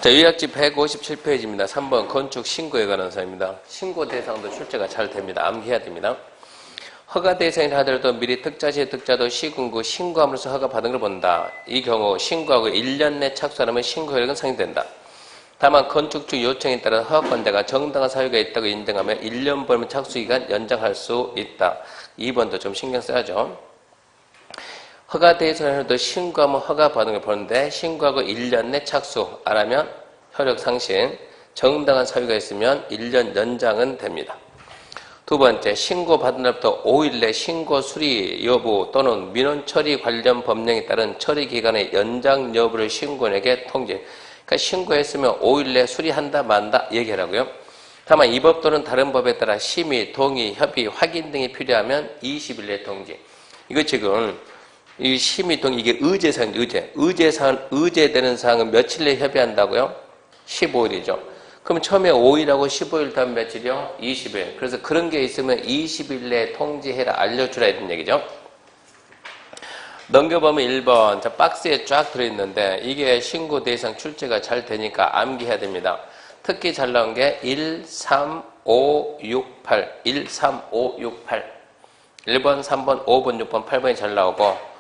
자, 요약지 157페이지입니다. 3번 건축 신고에 관한 사항입니다. 신고 대상도 출제가 잘 됩니다. 암기해야 됩니다. 허가 대상이라 하더라도 미리 특자시 특자도 시군구 신고함으로써 허가받은 걸 본다. 이 경우 신고하고 1년 내 착수하면 신고 효력은 상정된다. 다만 건축주 요청에 따라 허가권자가 정당한 사유가 있다고 인정하면 1년 범위 착수기간 연장할 수 있다. 2번도 좀 신경 써야죠. 허가 대상이라도 신고하면 허가받은 걸 보는데 신고하고 1년 내 착수 안 하면 효력 상실, 정당한 사유가 있으면 1년 연장은 됩니다. 두 번째, 신고받은 날부터 5일 내 신고 수리 여부 또는 민원 처리 관련 법령에 따른 처리 기간의 연장 여부를 신고인에게 통지. 그러니까 신고했으면 5일 내 수리한다 만다 얘기하라고요. 다만 이 법 또는 다른 법에 따라 심의, 동의, 협의, 확인 등이 필요하면 20일 내 통지. 이거 지금 이 심의, 동의 이게 의제사항입니다. 의제되는 사항은 며칠 내에 협의한다고요? 15일이죠. 그럼 처음에 5일하고 15일 다음 며칠이요? 20일. 그래서 그런 게 있으면 20일 내에 통지해라, 알려주라 이런 얘기죠. 넘겨보면 1번. 자, 박스에 쫙 들어있는데 이게 신고 대상 출제가 잘 되니까 암기해야 됩니다. 특히 잘 나온 게 1, 3, 5, 6, 8. 1, 3, 5, 6, 8. 1번, 3번, 5번, 6번, 8번이 잘 나오고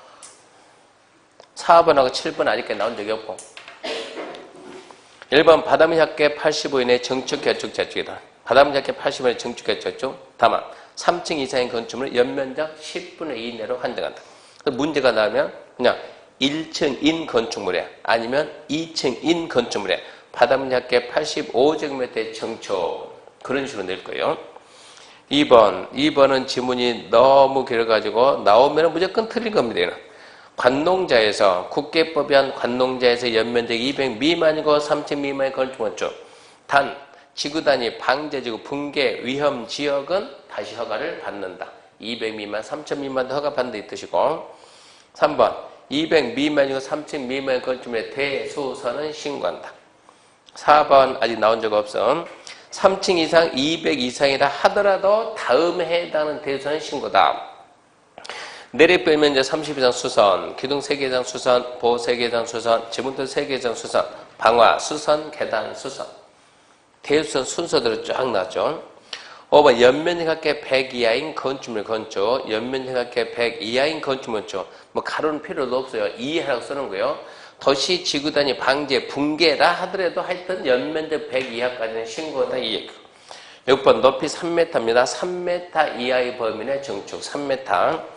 4번하고 7번 아직까지 나온 적이 없고 1번 바다문 약계 85인의 정축, 개축, 재축이다. 바다문 약계 85인의 정축, 개축, 재축. 다만 3층 이상의 건축물은 연면적 10분의 2 이내로 한정한다. 문제가 나면 그냥 1층인 건축물에 아니면 2층인 건축물에 바다문 약계 85제곱미터의 정축 그런 식으로 낼 거예요. 2번은 지문이 너무 길어가지고 나오면 무조건 틀린 겁니다. 관농자에서 국계법이 한 관농자에서 연면적 200 미만이고 3층 미만의 건축건축 단 지구단위 방제지구 붕괴 위험 지역은 다시 허가를 받는다. 200 미만 3층 미만도 허가받는다 이 뜻이고 3번 200 미만이고 3층 미만의 건축물의 대수선은 신고한다. 4번 아직 나온 적 없음. 3층 이상 200 이상이라 하더라도 다음에 해당하는 대수선은 신고다. 내리빼면 이제 30 이상 수선, 기둥 3개 이상 수선, 보호 3개 이상 수선, 지문도 3개 이상 수선, 방화, 수선, 계단, 수선. 대수선 순서대로 쫙 나왔죠. 5번 연면적합계 100 이하인 건축물 건축, 연면적합계 100 이하인 건축물 건축. 뭐 가로는 필요도 없어요. 이하라고 쓰는 거예요. 도시 지구단위 방제 붕괴라 하더라도 하여튼 연면적 100 이하까지는 신고다 이 얘기. 6번 높이 3m입니다. 3m 이하의 범위 내 정축 3m.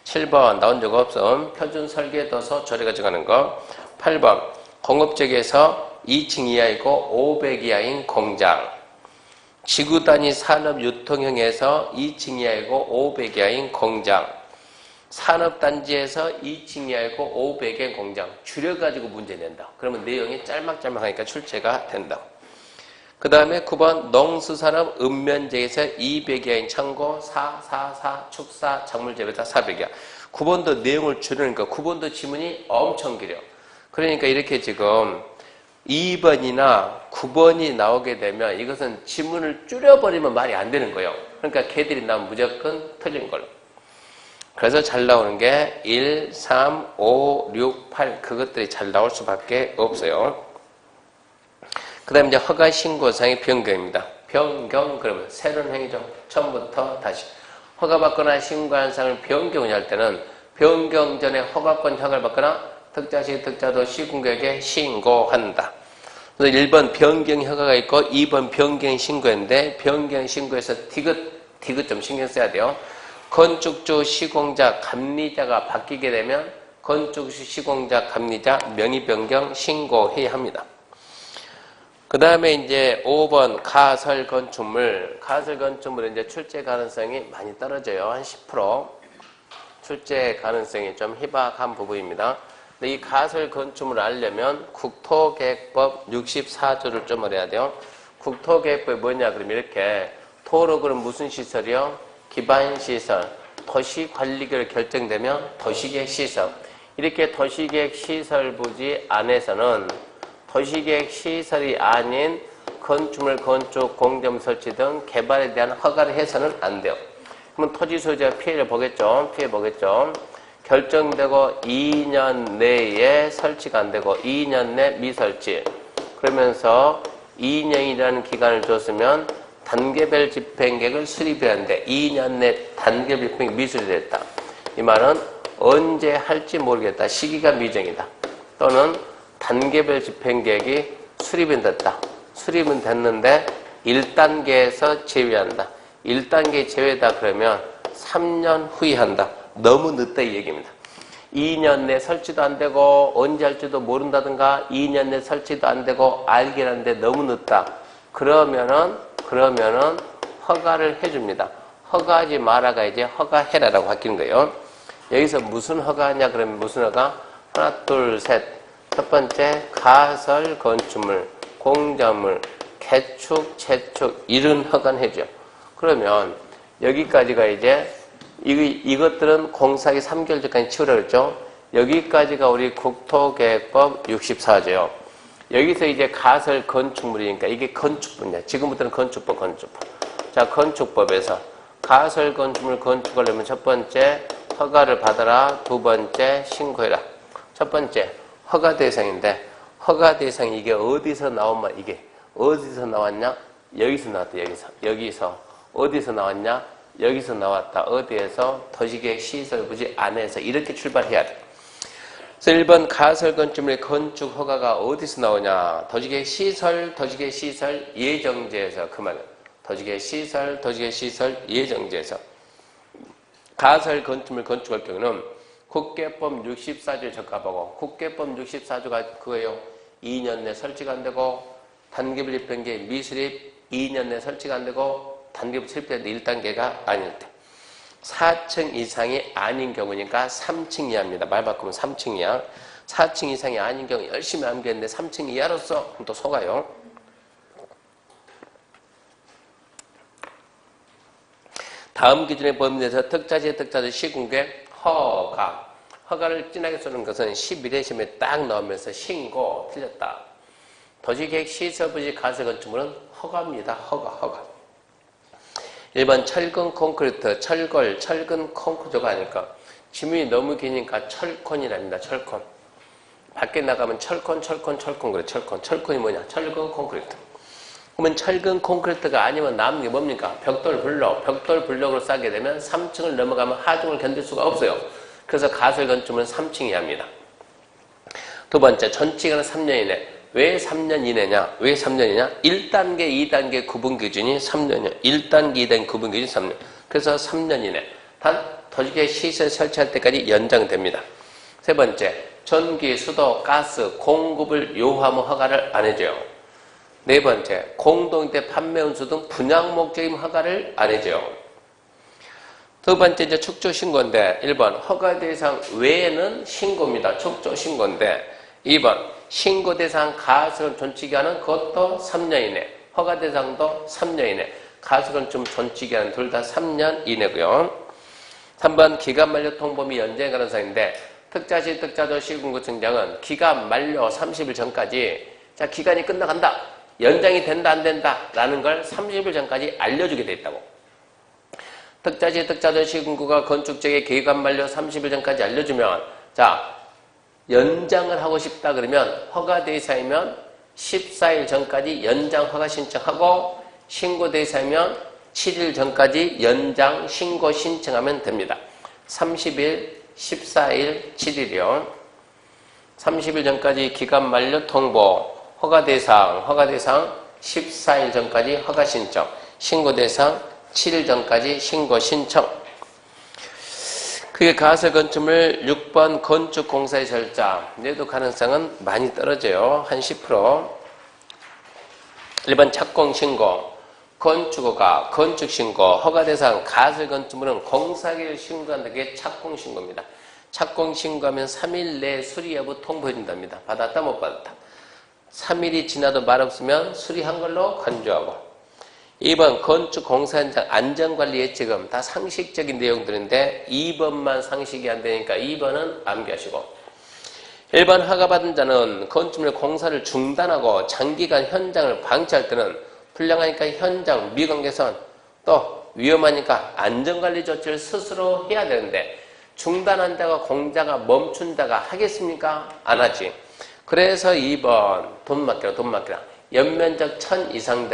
7번 나온 적 없음. 표준 설계 도서 조례 가져가는 거. 8번 공업적에서 2층 이하이고 500 이하인 공장. 지구단위 산업유통형에서 2층 이하이고 500 이하인 공장. 산업단지에서 2층 이하이고 500의 공장. 줄여가지고 문제 낸다. 그러면 내용이 짤막짤막하니까 출제가 된다. 그 다음에 9번 농수산업 읍면지에서 200 이하인 창고 4, 축사, 작물재배사 400 이하. 9번도 내용을 줄이니까 9번도 지문이 엄청 길어요. 그러니까 이렇게 지금 2번이나 9번이 나오게 되면 이것은 지문을 줄여버리면 말이 안 되는 거예요. 그러니까 걔들이 나오면 무조건 틀린 걸로. 그래서 잘 나오는 게 1, 3, 5, 6, 8 그것들이 잘 나올 수밖에 없어요. 그 다음에 이제 허가 신고사항의 변경입니다. 변경 그러면 새로운 행위죠. 처음부터 다시 허가받거나 신고한 사항을 변경을 할 때는 변경 전에 허가권 허가를 받거나 특자시 특자도 시군구에게 신고한다. 그래서 1번 변경 허가가 있고 2번 변경 신고인데 변경 신고에서 디귿 좀 신경 써야 돼요. 건축주 시공자 감리자가 바뀌게 되면 건축주 시공자 감리자 명의 변경 신고해야 합니다. 그 다음에 이제 5번 가설 건축물은 이제 출제 가능성이 많이 떨어져요. 한 10% 출제 가능성이 좀 희박한 부분입니다. 근데 이 가설 건축물을 알려면 국토계획법 64조를 좀 알아야 돼요. 국토계획법이 뭐냐 그러면 이렇게 토로 그럼 무슨 시설이요? 기반시설, 도시관리계획 결정되면 도시계획시설. 이렇게 도시계획시설 부지 안에서는 도시계획 시설이 아닌 건축물, 건축, 공점 설치 등 개발에 대한 허가를 해서는 안 돼요. 그러면 토지 소유자가 피해 보겠죠. 결정되고 2년 내에 설치가 안 되고 2년 내 미설치. 그러면서 2년이라는 기간을 줬으면 단계별 집행계획을 수립해야 하는데 2년 내 단계별 집행계획이 미수리 됐다. 이 말은 언제 할지 모르겠다. 시기가 미정이다. 또는 단계별 집행계획이 수립은 됐다. 수립은 됐는데 1단계에서 제외한다. 1단계 제외다 그러면 3년 후에 한다. 너무 늦다 이 얘기입니다. 2년 내 설치도 안 되고 언제 할지도 모른다든가 2년 내 설치도 안 되고 알긴 한데 너무 늦다. 그러면은 허가를 해줍니다. 허가하지 마라가 이제 허가해라라고 바뀌는 거예요. 여기서 무슨 허가하냐 그러면 무슨 허가? 하나 둘 셋. 첫 번째 가설 건축물, 공작물, 개축, 재축 이런 허가는 해줘. 그러면 여기까지가 이제 이것들은 공사기 3개월 전까지 치우라 그랬죠. 여기까지가 우리 국토계획법 64조요. 여기서 이제 가설 건축물이니까 이게 건축법이야. 지금부터는 건축법. 자, 건축법에서 가설 건축물 건축하려면 첫 번째 허가를 받아라. 두 번째 신고해라. 첫 번째 허가 대상인데 허가 대상이 이게 어디서 나오면 이게 어디서 나왔냐? 여기서 나왔다. 여기서 어디서 나왔냐? 여기서 나왔다. 어디에서? 도시계획 시설부지 안에서 이렇게 출발해야 돼. 그래서 1번 가설 건축물의 건축 허가가 어디서 나오냐? 도시계획 시설 예정지에서 그 말은 도시계획 시설 예정지에서 가설 건축물 건축할 경우는 국계법 64조에 적합하고 국계법 64조가 그거예요. 2년 내 설치가 안 되고 단계별 집행계획 미수립 2년 내 설치가 안 되고 단계별 설립되는데 1단계가 아닐 때 4층 이상이 아닌 경우니까 3층 이하입니다. 말 바꾸면 3층 이하. 4층 이상이 아닌 경우 열심히 암기했는데 3층 이하로서 또 속아요. 다음 기준의 범위 내에서 특자지 시공계 허가를 진하게 쓰는 것은 11회 시험에 딱 나오면서 신고 틀렸다. 도시계획 시설부지 가설 건축물은 허가입니다. 허가. 1번 철근 콘크리트, 철근 콘크리트가 아닐까. 지문이 너무 기니까 철콘이랍니다. 철콘. 밖에 나가면 철콘 그래. 철콘이 뭐냐? 철근 콘크리트. 그러면 철근 콘크리트가 아니면 남은 게 뭡니까? 벽돌 블록으로 쌓게 되면 3층을 넘어가면 하중을 견딜 수가 없어요. 그래서 가설 건축물은 3층 이하입니다. 두 번째, 전치기간은 3년 이내. 왜 3년 이내냐? 왜 3년이냐? 1단계, 2단계 구분 기준이 3년이야. 1단계, 2단계 구분 기준이 3년. 그래서 3년 이내. 단 도시계획 시설 설치할 때까지 연장됩니다. 세 번째, 전기, 수도, 가스 공급을 요하면 허가를 안 해줘요. 네 번째, 공동주택 판매 운수 등 분양 목적인 허가를 안 해줘요. 두 번째 이제 축조 신고인데 1번 허가 대상 외에는 신고입니다. 축조 신고인데 2번 신고 대상 가설은 존치기한은 그것도 3년 이내. 허가 대상도 3년 이내. 가설은 좀 존치기한은 둘 다 3년 이내고요. 3번 기간 만료 통보미 연장 가능성인데 특자시 특자조 시군구 증장은 기간 만료 30일 전까지 자 기간이 끝나간다. 연장이 된다 안 된다 라는 걸 30일 전까지 알려주게 돼 있다고. 특자시 특자조 시군구가 건축적의 기간 만료 30일 전까지 알려주면 자 연장을 하고 싶다 그러면 허가 대상이면 14일 전까지 연장 허가 신청하고 신고 대상이면 7일 전까지 연장 신고 신청하면 됩니다. 30일, 14일, 7일이요. 30일 전까지 기간 만료 통보, 허가 대상 14일 전까지 허가 신청, 신고 대상 7일 전까지 신고 신청. 그게 가설 건축물 6번 건축공사의 절차. 얘도 가능성은 많이 떨어져요. 한 10%. 1번 착공신고, 건축허가, 건축신고, 허가대상, 가설 건축물은 공사기를 신고한다는 게 착공신고입니다. 착공신고하면 3일 내에 수리 여부 통보해준답니다. 받았다 못 받았다. 3일이 지나도 말 없으면 수리한 걸로 간주하고. 2번 건축공사 현장 안전관리 예치금 다 상식적인 내용들인데 2번만 상식이 안 되니까 2번은 암기하시고 1번 허가받은 자는 건축물 공사를 중단하고 장기간 현장을 방치할 때는 불량하니까 현장 미관 개선 또 위험하니까 안전관리 조치를 스스로 해야 되는데 중단한 자가 공자가 멈춘 자가 하겠습니까? 안 하지. 그래서 2번 돈 맡기라. 연면적 1000 이상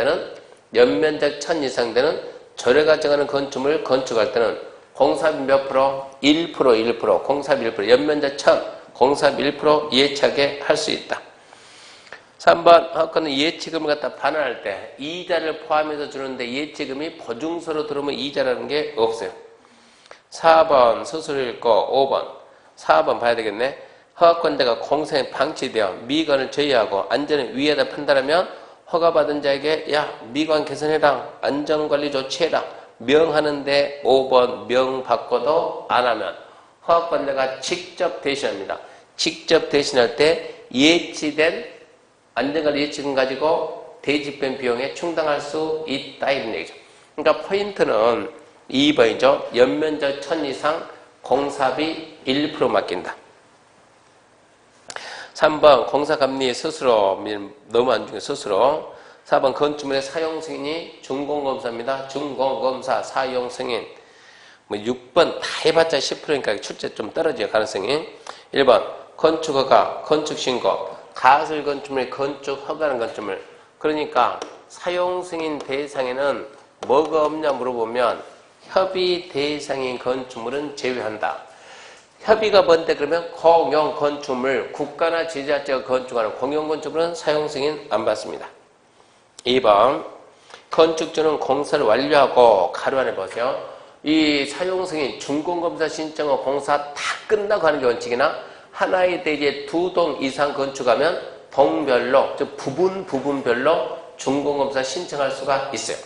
되는 저렴가 정하는 건축물을 건축할 때는 공사비 몇 프로? 1%, 공사비 1%, 연면적 1000, 공사비 1% 이해차게 할 수 있다. 3번 허가는 이해치금을 갖다 반환할 때 이자를 포함해서 주는데 이해치금이 보증서로 들어오면 이자라는 게 없어요. 4번 수수료 읽고 5번 4번 봐야 되겠네. 허가권자가 공사에 방치되어 미관을 제외하고 안전을 위에다 판단하면 허가받은 자에게 야 미관 개선해라, 안전관리 조치해라 명하는데 5번 명 받고도 안 하면 허가권자가 직접 대신합니다. 직접 대신할 때 예치된 안전관리 예치금 가지고 대집행 비용에 충당할 수 있다 이런 얘기죠. 그러니까 포인트는 2번이죠. 연면적 1000 이상 공사비 1% 맡긴다. 3번 공사감리 스스로 너무 안 중요해 스스로. 4번 건축물의 사용승인이 준공검사입니다. 준공검사 사용승인. 6번 다 해봤자 10%니까 출제 좀 떨어질 가능성이. 1번 건축허가 건축신고 가설 건축물 건축 허가는 건축물. 그러니까 사용승인 대상에는 뭐가 없냐 물어보면 협의 대상인 건축물은 제외한다. 협의가 뭔데 그러면 공용 건축물, 국가나 지자체가 건축하는 공용 건축물은 사용승인 안 받습니다. 2번 건축주는 공사를 완료하고 가로 안에 보세요. 이 사용승인 준공검사 신청은 공사 다 끝나고 하는 게 원칙이나 하나의 대지에 2동 이상 건축하면 동별로, 즉 부분별로 준공검사 신청할 수가 있어요.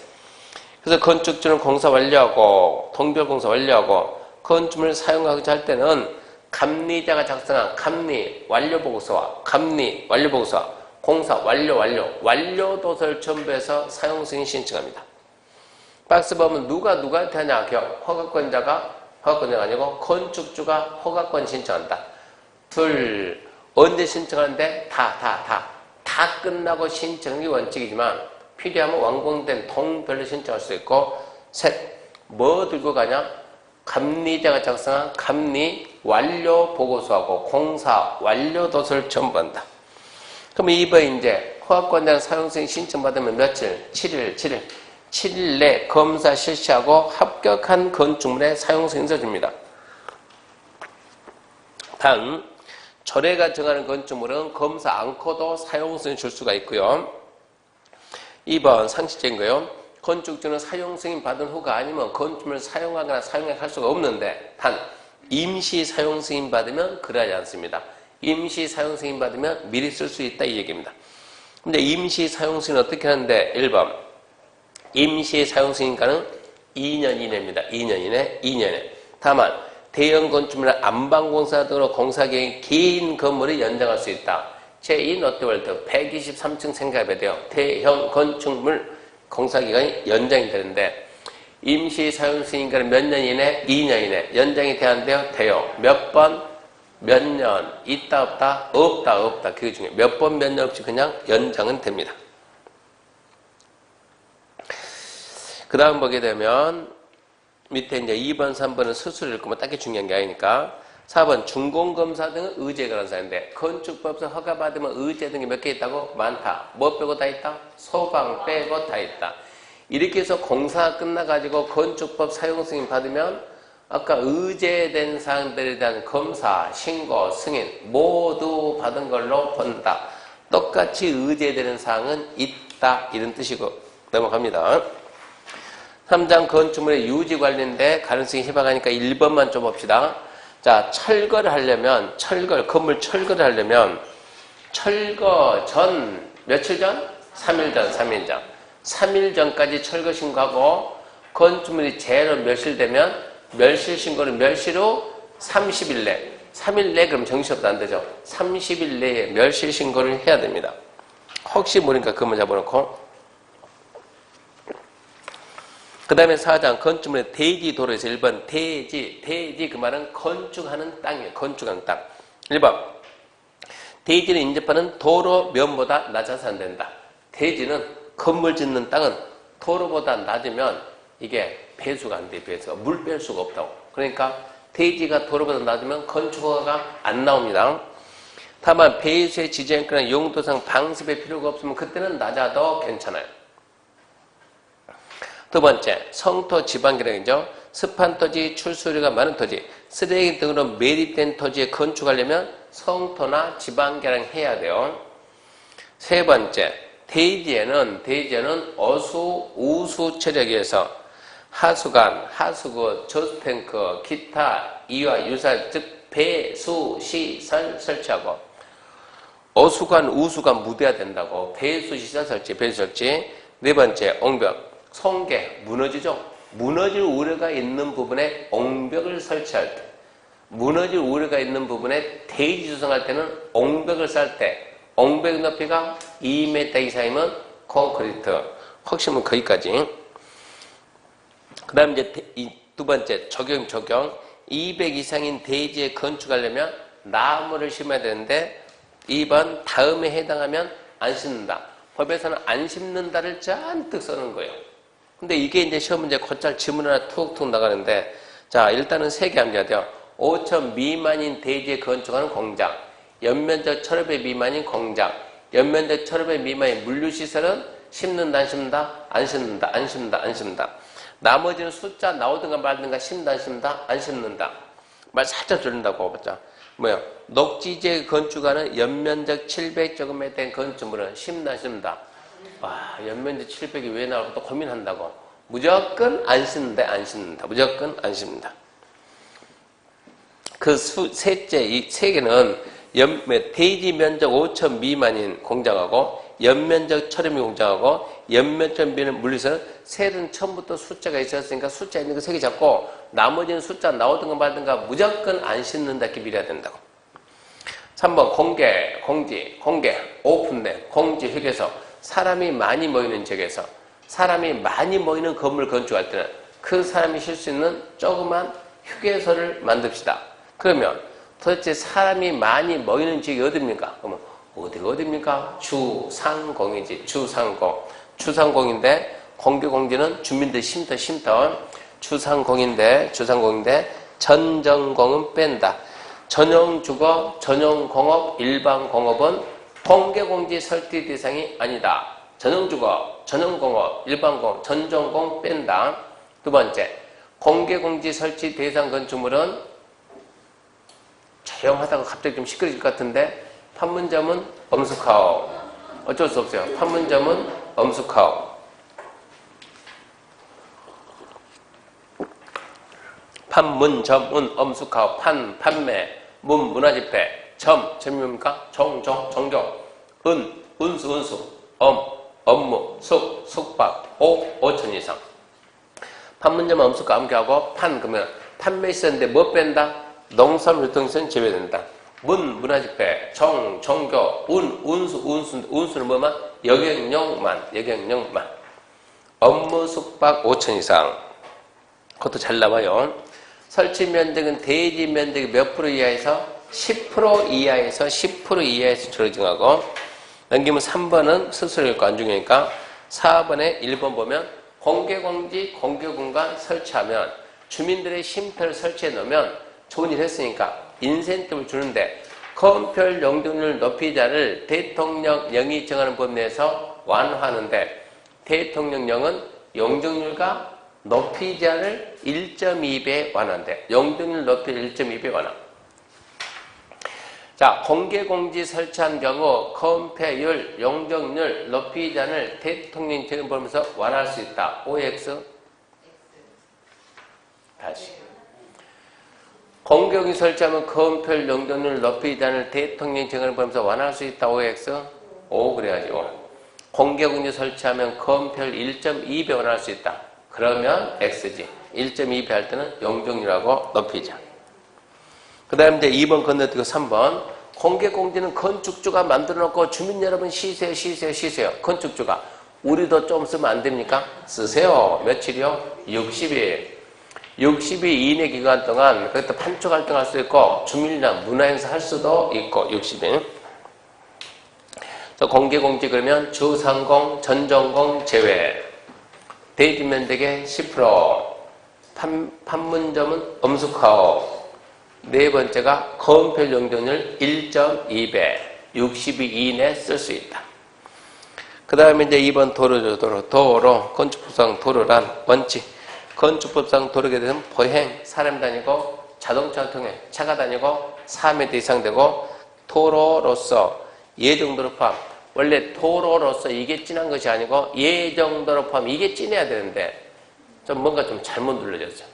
그래서 건축주는 공사 완료하고 동별 공사 완료하고 건축물을 사용하고자 할 때는 감리자가 작성한 감리 완료보고서와 공사 완료도서를 첨부해서 사용승인 신청합니다. 박스 보면 누구한테 하냐? 허가권자가 아니고 건축주가 허가권 신청한다. 둘, 언제 신청하는데? 다 끝나고 신청이 원칙이지만 필요하면 완공된 동별로 신청할 수 있고. 셋, 뭐 들고 가냐? 감리자가 작성한 감리 완료 보고서하고 공사 완료 도서를 첨부한다. 그럼 2번 이제 허가권자는 사용승인 신청받으면 며칠? 7일 내 검사 실시하고 합격한 건축물에 사용승인서 줍니다. 다음 조례가 정하는 건축물은 검사 않고도 사용승인 줄 수가 있고요. 2번 상식적인 거요. 건축주는 사용승인 받은 후가 아니면 건축물을 사용하거나 사용할 수가 없는데 단 임시 사용승인 받으면 그러하지 않습니다. 임시 사용승인 받으면 미리 쓸 수 있다 이 얘기입니다. 근데 임시 사용승인 어떻게 하는데 1번 임시 사용승인가는 2년 이내입니다. 2년 이내. 다만 대형 건축물이나 안방공사 등으로 공사기간이 긴 건물을 연장할 수 있다. 제2 롯데월드 123층 생각해야 돼요. 대형 건축물 공사기간이 연장이 되는데 임시 사용승인가는 몇 년 이내? 2년 이내. 연장이 돼야 한대요? 돼요. 몇 번? 몇 년? 있다 없다? 없다. 그게 중요해요. 몇 번 몇 년 없이 그냥 연장은 됩니다. 그 다음 보게 되면 밑에 이제 2번, 3번은 수수료 읽으면 딱히 중요한 게 아니니까. 4번 준공검사 등은 의제에 관한 사인데 건축법에서 허가받으면 의제 등이 몇 개 있다고? 많다. 뭐 빼고 다 있다? 소방 빼고 다 있다. 이렇게 해서 공사가 끝나가지고 건축법 사용승인 받으면 아까 의제된 사항들에 대한 검사, 신고, 승인 모두 받은 걸로 본다. 똑같이 의제되는 사항은 있다. 이런 뜻이고 넘어갑니다. 3장 건축물의 유지 관리인데 가능성이 희박하니까 1번만 좀 봅시다. 자, 철거를 하려면 건물 철거를 하려면 철거 전 며칠 전? 3일 전. 3일 전까지 철거 신고하고 건축물이 제로 멸실 되면 멸실 신고는 멸실 후 30일 내. 3일 내 그럼 정신없다 안 되죠. 30일 내에 멸실 신고를 해야 됩니다. 혹시 모르니까 그것만 잡아놓고. 그 다음에 4장 건축물의 대지 도로에서 1번 대지 그 말은 건축하는 땅이에요. 건축하는 땅. 1번 대지를 인접하는 도로 면보다 낮아서 안 된다. 대지는 건물 짓는 땅은 도로보다 낮으면 이게 배수가 안 돼. 배수가 물 뺄 수가 없다고. 그러니까 대지가 도로보다 낮으면 건축허가가 안 나옵니다. 다만 배수의 지정권이나 용도상 방습의 필요가 없으면 그때는 낮아도 괜찮아요. 두 번째, 성토 지방계량이죠. 습한 토지, 출수류가 많은 토지, 쓰레기 등으로 매립된 토지에 건축하려면 성토나 지방계량 해야 돼요. 세 번째, 대지에는 어수, 우수 처리하기 위해서 하수관, 하수구, 저수탱크, 기타 이와 유사 즉 배수 시설 설치하고 어수관, 우수관 묻어야 된다고 배수 시설 설치, 배수 설치. 네 번째, 옹벽, 성계, 무너지죠. 무너질 우려가 있는 부분에 옹벽을 설치할 때, 무너질 우려가 있는 부분에 대지 조성할 때는 옹벽을 쌓을 때 옹벽 높이가 2m 이상이면 콘크리트, 확실은 거기까지. 그 다음 이제 두 번째, 적용. 200 이상인 대지에 건축하려면 나무를 심어야 되는데 2번, 다음에 해당하면 안 심는다. 법에서는 안 심는다를 잔뜩 써는 거예요. 근데 이게 이제 시험 문제 곧잘 지문 하나 툭툭 나가는데, 자, 일단은 3개 암기해야 돼요. 5천 미만인 대지에 건축하는 공장, 연면적 1,500 미만인 공장, 연면적 1,500 미만인 물류시설은 심는다, 안 심는다? 안 심는다, 안 심는다, 안 심는다. 나머지는 숫자 나오든가 말든가 심는다, 안 심는다? 안 심는다. 말 살짝 줄인다고 봤죠. 뭐요? 녹지지에 건축하는 연면적 700제곱미터에 된 건축물은 심는다, 안 심는다? 와, 연면적 700이 왜 나올까 또 고민한다고. 무조건 안 심는다, 안 심는다. 무조건 안 심는다. 그 셋째, 이 세 개는 대지 면적 5천 미만인 공장하고 연면적 1,000미 공장하고 연면적 미는 물리서는 셋은 처음부터 숫자가 있었으니까 숫자 있는 거 3개 잡고 나머지는 숫자 나오든가 말든가 무조건 안 심는다 이렇게 밀어야 된다고. 3번 공지, 오픈된 공지 휴게소, 사람이 많이 모이는 지역에서 사람이 많이 모이는 건물 건축할 때는 그 사람이 쉴 수 있는 조그만 휴게소를 만듭시다. 그러면 도대체 사람이 많이 모이는 지역이 어딥니까? 그러면 어디가 어딥니까? 주상공이지. 주상공인데 공개공지는 주민들 쉼터. 주상공인데 전정공은 뺀다. 전용주거, 전용공업, 일반공업은 공개공지 설치 대상이 아니다. 전용주거, 전용공업, 일반공업, 전정공 뺀다. 두 번째, 공개공지 설치 대상 건축물은 조용하다가 갑자기 좀 시끄러질 것 같은데 판문점은 엄숙하오. 어쩔 수 없어요. 판문점은 엄숙하오. 판문점은 엄숙하오. 판매, 문화집회, 점이 뭡니까? 종교, 운수, 업무, 숙박, 5천 이상. 판문점 엄숙하오 암기하고 그러면 판매 있었는데 뭐 뺀다? 농산물 유통시설은 제외된다. 문화집회, 종교, 운수는 뭐만? 여객용만. 업무, 숙박 5천 이상. 그것도 잘 나와요. 설치 면적은 대지 면적의 몇 프로 이하에서? 10% 이하에서 조정하고. 넘기면 3번은 스스로 읽고 안 중요하니까 4번에 1번 보면 공개공간 설치하면 주민들의 쉼터를 설치해 놓으면 좋은 일 했으니까 인센티브를 주는데 건폐율 용적률 높이자를 대통령령이 정하는 법 내에서 완화하는데 대통령령은 용적률과 높이자를 1.2배 완화한대. 용적률 높이를 1.2배 완화. 자, 공개공지 설치한 경우 건폐율, 용적률, 높이자를 대통령 정하는 법에서 완화할 수 있다. OX 다시. 공개공지 설치하면 건폐율, 용적률, 높이자를 대통령 정하는 법에서 완화할 수 있다. OX O 그래야지. O. 공개공지 설치하면 건폐율 1.2배 완화할 수 있다. 그러면 X지. 1.2배 할 때는 용적률하고 높이자. 그 다음에 이제 2번 건너뛰고 3번. 공개공지는 건축주가 만들어놓고 주민 여러분 쉬세요. 건축주가. 우리도 좀 쓰면 안 됩니까? 쓰세요. 며칠이요? 60일. 60일 이내 기간 동안 그것도 판촉 활동할 수도 있고 주민이나 문화행사 할 수도 있고 60일. 공개공지 그러면 주상공, 전정공 제외. 대지 면적의 10%. 판문점은 엄숙하오. 네 번째가 건폐율 용적률 1.2배. 60일 이내에 쓸 수 있다. 그 다음에 이제 2번 도로, 건축법상 도로란 원칙. 건축법상 도로에 대해서는 보행, 사람 다니고 자동차 통행, 차가 다니고 4m 이상 되고 도로로서 예정도로 포함. 원래 도로로서 이게 진한 것이 아니고 예정도로 포함. 이게 진해야 되는데 좀 뭔가 좀 잘못 눌러졌죠.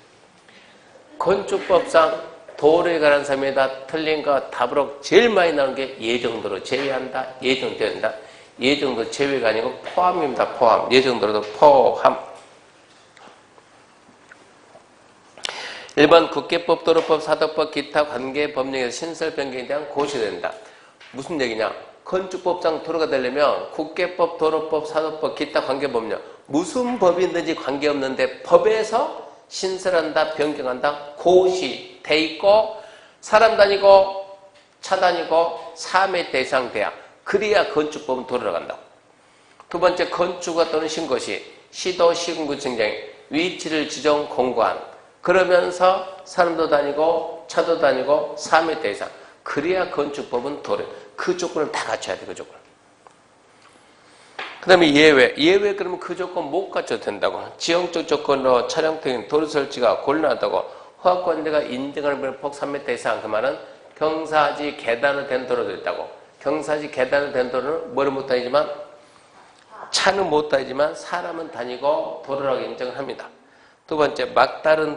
건축법상 도로에 관한 사람에다 틀린 거 답으로 제일 많이 나오는 게 예정도로 제외한다, 예정된다. 예정도 제외가 아니고 포함입니다. 포함. 예정도로도 포함. 1번 국계법, 도로법, 사도법, 기타 관계 법령에서 신설 변경에 대한 고시가 된다. 무슨 얘기냐? 건축법상 도로가 되려면 국계법, 도로법, 사도법, 기타 관계 법령 무슨 법이든지 관계없는데 법에서 신설한다, 변경한다, 고시 돼 있고 사람 다니고 차 다니고 4m 이상 돼야 그래야 건축법은 도로로 간다고. 두 번째, 건축가 또는 신고시, 시도, 시군구청장이 위치를 지정 공고한 그러면서 사람도 다니고 차도 다니고 4m 이상 그래야 건축법은 도로. 그 조건을 다 갖춰야 돼. 그 조건. 그 다음에 예외 그러면 그 조건 못 갖춰도 된다고. 지형적 조건으로 촬영 등의 도로 설치가 곤란하다고. 허가권자가 인정하는 폭 3m 이상 그 말은 경사지 계단으로 된 도로도 있다고. 경사지 계단으로 된 도로는 뭐를 못 다니지만 차는 못 다니지만 사람은 다니고 도로라고 인정을 합니다. 두 번째, 막다른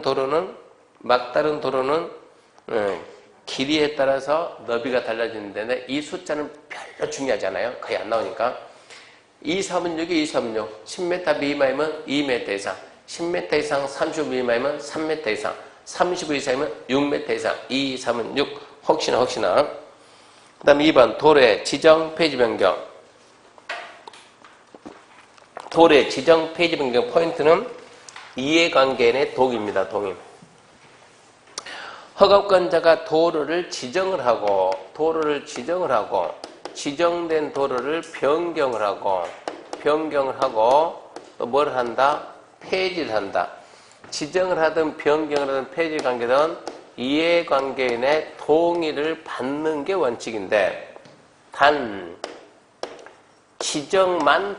도로는 길이에 따라서 너비가 달라지는데 이 숫자는 별로 중요하지 않아요. 거의 안 나오니까. 236이 236, 10m 미만이면 2m 이상, 10m 이상 35 미만이면 3m 이상, 35 이상이면 6m 이상, 236 혹시나. 그 다음에 2번 도로의 지정 폐지 변경. 도로의 지정 폐지 변경 포인트는 이해관계인의 동의입니다. 동의. 허가권자가 도로를 지정을 하고 지정된 도로를 변경을 하고 또 뭘 한다? 폐지를 한다. 지정을 하든 변경을 하든 폐지 관계든 이해관계인의 동의를 받는 게 원칙인데 단 지정만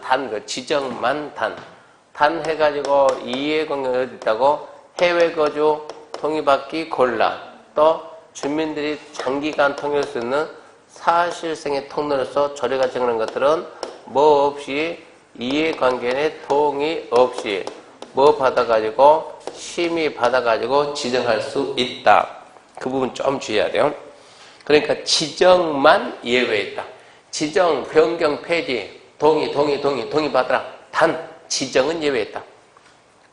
단 해가지고 이해관계가 어디 있다고? 해외 거주 동의받기 곤란. 또 주민들이 장기간 통일할 수 있는 사실생의 통로로서 조례가 정하는 것들은 뭐 없이 이해관계인의 동의 없이 뭐 받아가지고 심의 받아가지고 지정할 수 있다. 그 부분 좀 주의해야 돼요. 그러니까 지정만 예외있다. 지정, 변경, 폐지, 동의 받아라. 단 지정은 예외있다.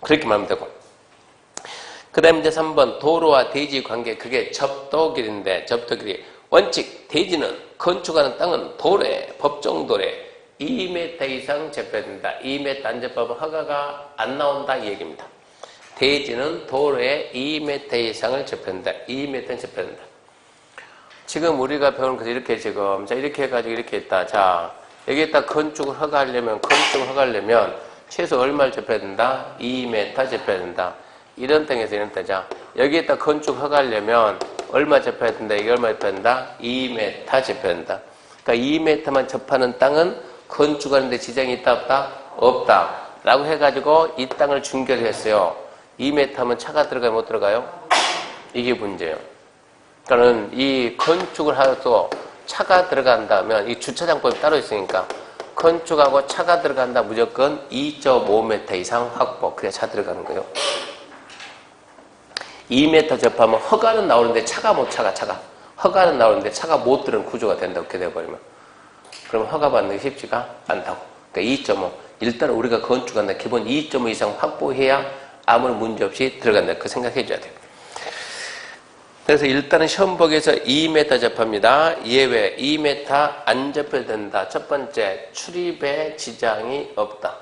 그렇게 말하면 되고. 그 다음에 이제 3번 도로와 대지 관계 그게 접도길인데 접도길이 원칙 대지는 건축하는 땅은 도로에 법정도로에 2m 이상 접해야 된다. 2m 안 접하면 허가가 안 나온다 이 얘기입니다. 대지는 도로에 2m 이상을 접해야 된다. 2m는 접해야 된다. 지금 우리가 배우는 것은 이렇게 자 이렇게 해가지고 이렇게 했다. 자 여기에다 건축을 허가하려면 최소 얼마를 접해야 된다? 2m 접해야 된다. 이런 땅에서 이런 땅이자 여기에다 건축 허가하려면 얼마 접해야 된다? 이게 얼마 접해야 된다? 2m 접해야 된다. 그러니까 2m만 접하는 땅은 건축하는데 지장이 있다 없다? 없다. 라고 해가지고 이 땅을 중결했어요. 2m 하면 차가 들어가요? 못 들어가요? 이게 문제예요. 그러니까는 이 건축을 하도 차가 들어간다면 이 주차장법이 따로 있으니까 건축하고 차가 들어간다 무조건 2.5m 이상 확보. 그래야 차 들어가는 거예요. 2m 접하면 허가는 나오는데 차가 허가는 나오는데 차가 못 들은 구조가 된다고 이렇게 돼버리면 그러면 허가 받는 게 쉽지가 않다고. 그러니까 2.5 일단 우리가 건축한다 기본 2.5 이상 확보해야 아무런 문제 없이 들어간다. 그 생각해 줘야 돼요. 그래서 일단은 시험복에서 2m 접합니다. 예외 2m 안 접해도 된다. 첫 번째 출입에 지장이 없다.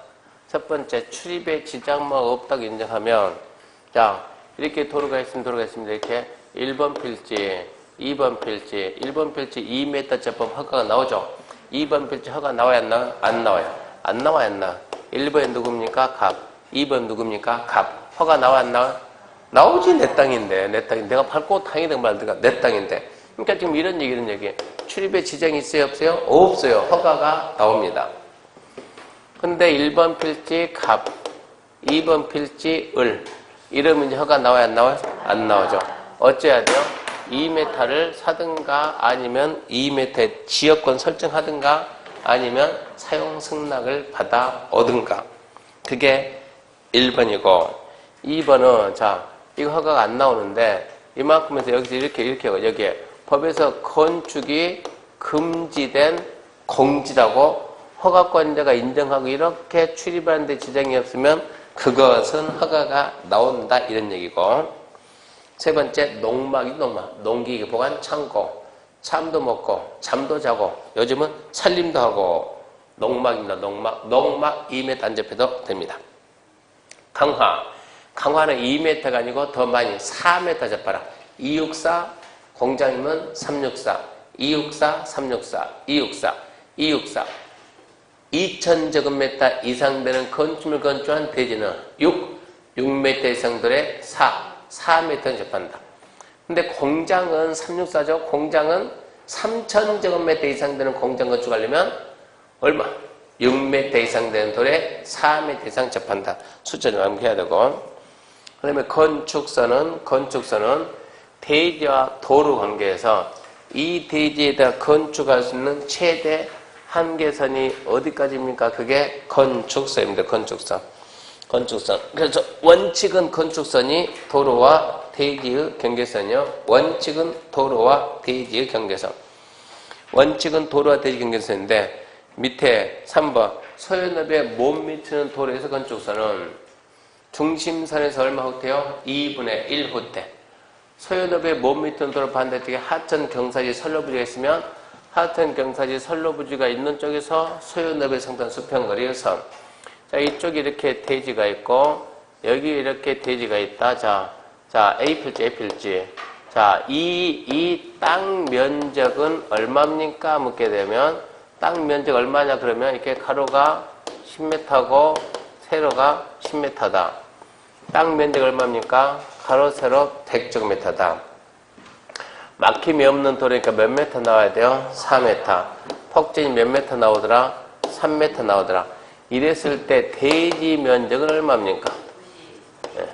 첫 번째 출입에 지장만 없다고 인정하면 자 이렇게 도로가 있습니다. 이렇게 1번 필지, 2번 필지, 1번 필지 2m 접합 허가가 나오죠. 2번 필지 허가 나와야 했나? 안 나와요. 안 나와야 했나? 1번에 누굽니까? 갑. 2번 누굽니까? 갑. 허가 나와 안 나와? 나오지. 내 땅인데. 내가 밟고 다니든 말든가 내 땅인데. 그러니까 지금 이런 얘기. 출입에 지장이 있어요? 없어요? 없어요. 허가가 나옵니다. 근데 1번 필지 갑, 2번 필지 을. 이러면 이제 허가 나와요? 안 나와요? 안 나오죠. 어째야 돼요? 2m를 사든가 아니면 2m의 지역권 설정하든가 아니면 사용 승낙을 받아 오든가. 그게 1번이고 2번은 자 이거 허가가 안 나오는데 이만큼에서 여기서 이렇게 여기에 법에서 건축이 금지된 공지라고 허가권자가 인정하고 이렇게 출입하는데 지장이 없으면 그것은 허가가 나온다 이런 얘기고. 세 번째 농막이 농기계 보관 창고. 잠도 먹고 잠도 자고 요즘은 살림도 하고 농막입니다. 농막 2m 안접해도 됩니다. 강화는 2m가 아니고 더 많이 4m 접하라. 264 공장이면 364 264 364 264 2000제곱미터 이상 되는 건축물 건축한 대지는 6m 이상 들에 4m 접한다. 근데 공장은 364죠. 공장은 3000제곱미터 이상 되는 공장 건축하려면 얼마? 6m 이상 되는 돌에 4m 이상 접한다. 숫자 좀 암기해야 되고. 그 다음에 건축선은 대지와 도로 관계에서 이 대지에다 건축할 수 있는 최대 한계선이 어디까지입니까? 그게 건축선입니다. 건축선. 그래서 원칙은 건축선이 도로와 대지의 경계선이요. 원칙은 도로와 대지의 경계선. 원칙은 도로와 대지 경계선인데 밑에 3번 소연읍에 못 미치는 도로에서 건축선은 중심선에서 얼마 후퇴요? 2분의 1 후퇴. 소연읍에 못 미치는 도로 반대쪽에 하천 경사지 선로부지가 있으면 하천 경사지 선로부지가 있는 쪽에서 소연읍의 상단 수평거리의 선. 자, 이쪽에 이렇게 대지가 있고 여기 이렇게 대지가 있다. 자, A필지. 자, 이 땅 면적은 얼마입니까? 묻게 되면 땅 면적 얼마냐 그러면 이렇게 가로가 10m고 세로가 10m다. 땅 면적 얼마입니까? 가로 세로 100제곱미터다. 막힘이 없는 도로니까 몇 m 나와야 돼요? 4m. 폭진이 몇 m 나오더라? 3m 나오더라. 이랬을 때 대지 면적은 얼마입니까? 네.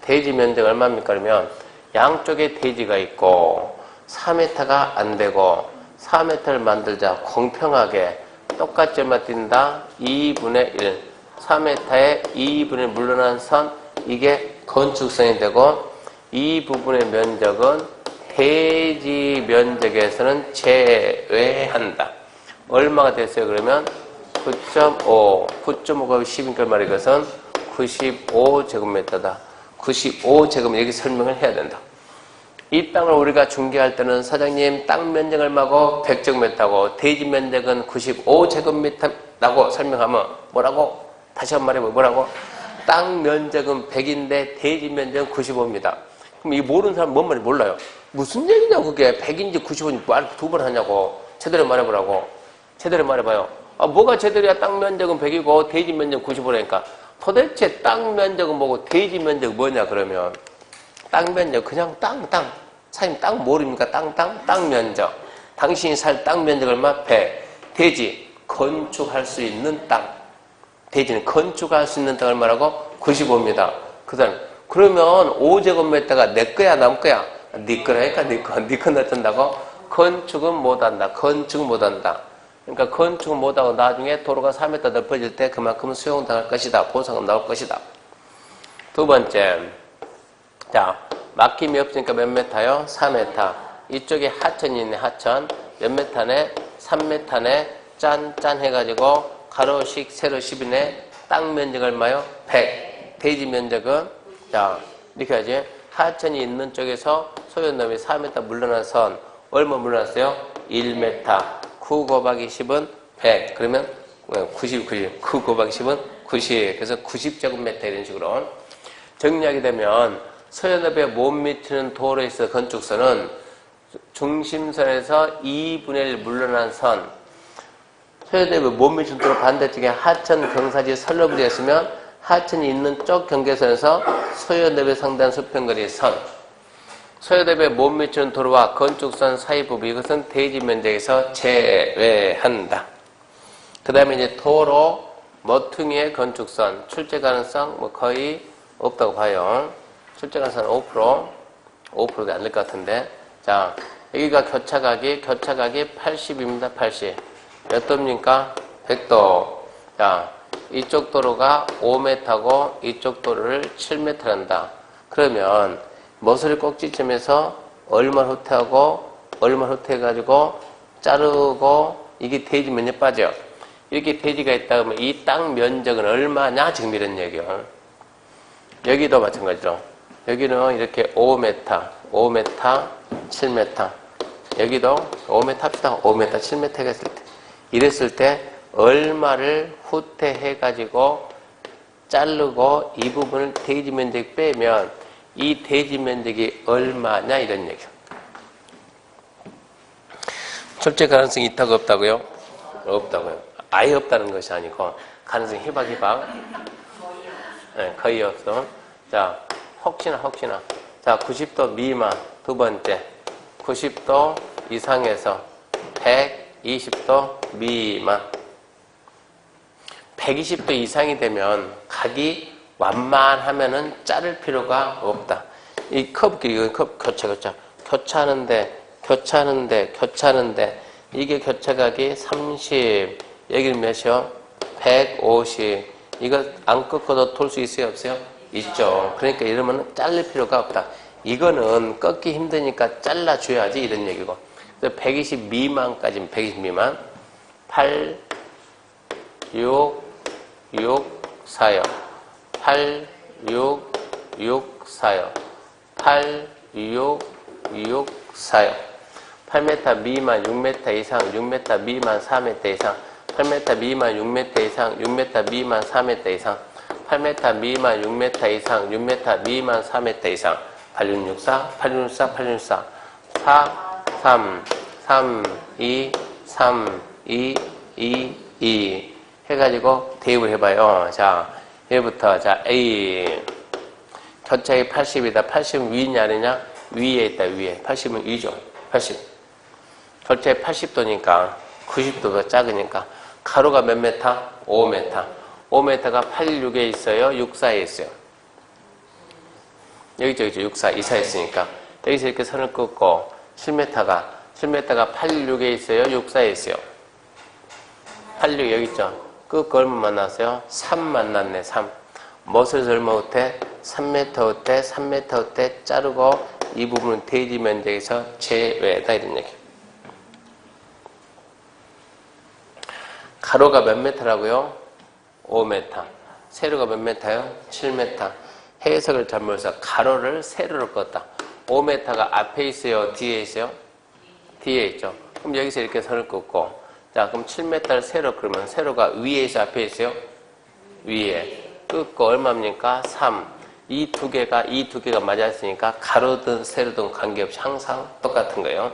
대지 면적 얼마입니까? 그러면 양쪽에 대지가 있고 4m가 안 되고 4m를 만들자. 공평하게 똑같이 얼마 뛴다? 2분의 1. 4m에 2분의 물러난 선, 이게 건축선이 되고 이 부분의 면적은 대지 면적에서는 제외한다. 얼마가 됐어요? 그러면 9.5. 9.5가 10이니까 말이 이것은 95제곱미터다. 95제곱미터 이렇게 설명을 해야 된다. 이 땅을 우리가 중개할 때는 사장님 땅 면적 얼마고 100제곱미터고 대지 면적은 95제곱미터라고 설명하면 뭐라고? 다시 한번 말해보면 뭐라고? 땅 면적은 100인데 대지 면적은 95입니다. 그럼 이 모르는 사람 뭔 말인지 몰라요. 무슨 얘기냐고 그게 100인지 95인지 말 두 번 하냐고. 제대로 말해보라고. 제대로 말해봐요. 뭐가 제대로야? 땅 면적은 100이고 대지 면적은 95라니까. 도대체 땅 면적은 뭐고 대지 면적은 뭐냐 그러면 땅 면적 그냥 땅. 사장님 땅 모릅니까? 땅 면적. 당신이 살 땅 면적 얼마? 100. 대지 건축할 수 있는 땅. 대지는 건축할 수 있는 땅 얼마라고? 95입니다. 그러면 5제곱미터가 내 거야 남 거야? 네 거라니까 네 거 넣어준다고? 건축은 못한다. 그러니까 건축은 못하고 나중에 도로가 4m 넓어질 때 그만큼 수용당할 것이다. 보상은 나올 것이다. 두 번째, 자 막힘이 없으니까 몇 m요? 4m. 이쪽에 하천이 있네. 하천 몇 m네? 3m네. 짠 해가지고 가로씩 세로 10이네. 땅 면적 얼마요? 100. 대지 면적은 자 이렇게 하지. 하천이 있는 쪽에서 소연놈이 4m 물러난 선 얼마 물러났어요? 1m. 9 곱하기 10은 100. 그러면 90. 9 곱하기 10은 90. 그래서 90제곱미터 이런 식으로 정리하게 되면 소연읍에 못 미치는 도로에 있어 건축선은 중심선에서 2분의 1 물러난 선. 소연읍에 못 미치는 도로 반대쪽에 하천 경사지 선로부지가 있으면 하천이 있는 쪽 경계선에서 소연읍에 상단 수평거리 선. 소요대비에 못 미치는 도로와 건축선 사이 부분, 이것은 대지 면적에서 제외한다. 그 다음에 이제 도로, 모퉁이의 건축선, 출제 가능성 뭐 거의 없다고 봐요. 출제 가능성은 5%도 안 될 것 같은데. 자, 여기가 교차각이 80입니다. 80. 몇 도입니까? 100도. 자, 이쪽 도로가 5m고 이쪽 도로를 7m 한다. 그러면 머슬 꼭지점에서 얼마 후퇴하고 얼마 후퇴해가지고 자르고 이게 대지 면적 빠져. 이렇게 대지가 있다 그러면 이 땅 면적은 얼마냐? 지금 이런 얘기요. 여기도 마찬가지로. 여기는 이렇게 5m, 7m. 여기도 5m 합시다. 5m, 7m 했을 때. 이랬을 때 얼마를 후퇴해가지고 자르고 이 부분을 대지 면적 빼면 이 대지 면적이 얼마냐? 이런 얘기죠. 출제 가능성이 있다고 없다고요? 없다고요. 아예 없다는 것이 아니고 가능성이 희박희박. 네, 거의 없어. 자, 혹시나. 자, 90도 미만 두 번째. 90도 이상에서 120도 미만. 120도 이상이 되면 각이 완만하면은 자를 필요가 없다. 이 커브 길이가 교차하는데 이게 교차각이 30, 여기는 몇이요? 150. 이거 안 꺾어도 돌 수 있어요? 없어요? 있죠. 그러니까 이러면 자를 필요가 없다. 이거는 꺾기 힘드니까 잘라줘야지 이런 얘기고. 그래서 120 미만까지는 120 미만. 8, 6, 4요. 8, 6, 4요. 8, 6, 4요. 8m 미만 6m 이상, 6m 미만 4m 이상, 8m 미만 6m 이상, 6m 미만 4m 이상, 8m 미만 6m 이상, 6m 미만 4m 이상, 8664, 8664, 4, 3, 3, 2, 3, 2, 2 해가지고 대입을 해봐요. 자, 얘부터, 자, A. 교차이 80이다. 80은 위냐, 아니냐? 위에 있다, 위에. 80은 위죠. 80. 교차이 80도니까 90도가 작으니까 가로가 몇 메타? 5m. 5m가 86에 있어요? 64에 있어요? 여기죠, 64, 이사에 있으니까. 여기서 이렇게 선을 긋고 7m가 86에 있어요? 64에 있어요? 86 여기 있죠? 그 얼마 만났어요? 3 만났네, 3. 멋을 얼마 후퇴? 3m 후퇴, 3m 후퇴 자르고 이 부분은 대지 면적에서 제외다 이런 얘기. 가로가 몇 m라고요? 5m. 세로가 몇 m요? 7m. 해석을 잘못해서 가로를 세로로 껐다. 5m가 앞에 있어요? 뒤에 있어요? 뒤에 있죠. 그럼 여기서 이렇게 선을 긋고 자, 그럼 7m를 세로 그러면 세로가 위에 있어 앞에 있어요? 위에. 긋고 얼마입니까? 3. 이 두 개가 맞았으니까 가로든 세로든 관계없이 항상 똑같은 거예요.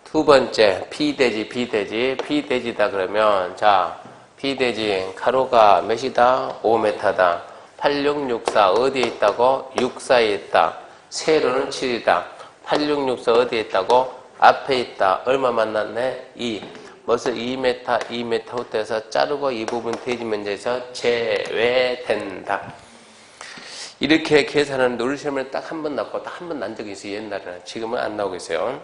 두 번째, B대지다 그러면 자, B대지 가로가 몇이다? 5m다. 8664 어디에 있다고? 64에 있다. 세로는 7이다. 8664 어디에 있다고? 앞에 있다. 얼마 만났네? 2. 멋을 2m 후퇴해서 자르고 이 부분 대지 면적에서 제외된다. 이렇게 계산하는 누르시험을 딱 한 번 났고 딱 한 번 난 적이 있어요. 옛날에는. 지금은 안 나오고 있어요.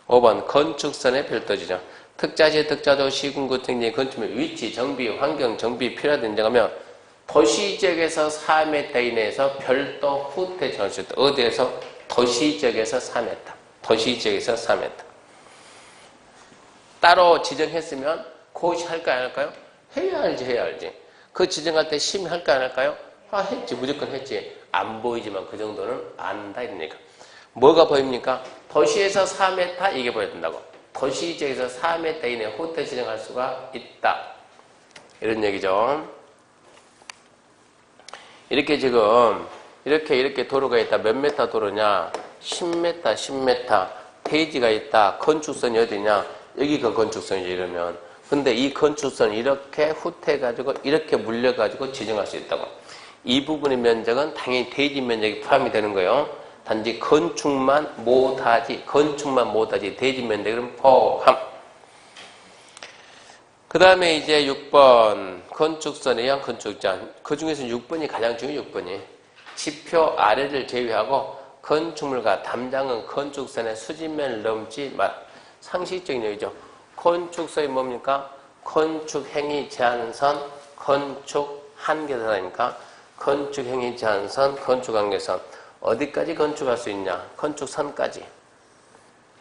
5번 건축선의 별도지죠. 특자시, 특자도, 시군구, 특례, 건축물, 위치, 정비, 환경, 정비, 필요하다 인정하면 도시지역에서 4m 이내에서 별도 후퇴 정할 수 있다. 어디에서? 도시지역에서 4m. 도시지역에서 4m. 따로 지정했으면 그것이 할까요, 안 할까요? 해야 알지. 그 지정할 때 심의 할까요, 안 할까요? 했지. 무조건 했지. 안 보이지만 그 정도는 안다. 이러니까. 뭐가 보입니까? 도시에서 4m 이게 보여야 된다고. 도시지역에서 4m 이내 후퇴 지정할 수가 있다. 이런 얘기죠. 이렇게 지금 이렇게 도로가 있다. 몇 메타 도로냐? 10m. 대지가 있다. 건축선이 어디냐? 여기가 건축선이지 이러면. 근데 이 건축선 이렇게 후퇴해가지고 이렇게 물려가지고 지정할 수 있다고. 이 부분의 면적은 당연히 대지 면적이 포함이 되는 거예요. 단지 건축만 못하지 대지면적 그럼 포함. 그 다음에 이제 6번 건축선에 의한 건축장. 그 중에서 6번이 가장 중요해요. 6번이 지표 아래를 제외하고 건축물과 담장은 건축선의 수직면을 넘지 말. 상식적인 얘기죠. 건축선이 뭡니까? 건축행위 제한선, 건축 한계선이니까 건축행위 제한선, 건축 한계선. 어디까지 건축할 수 있냐? 건축선까지.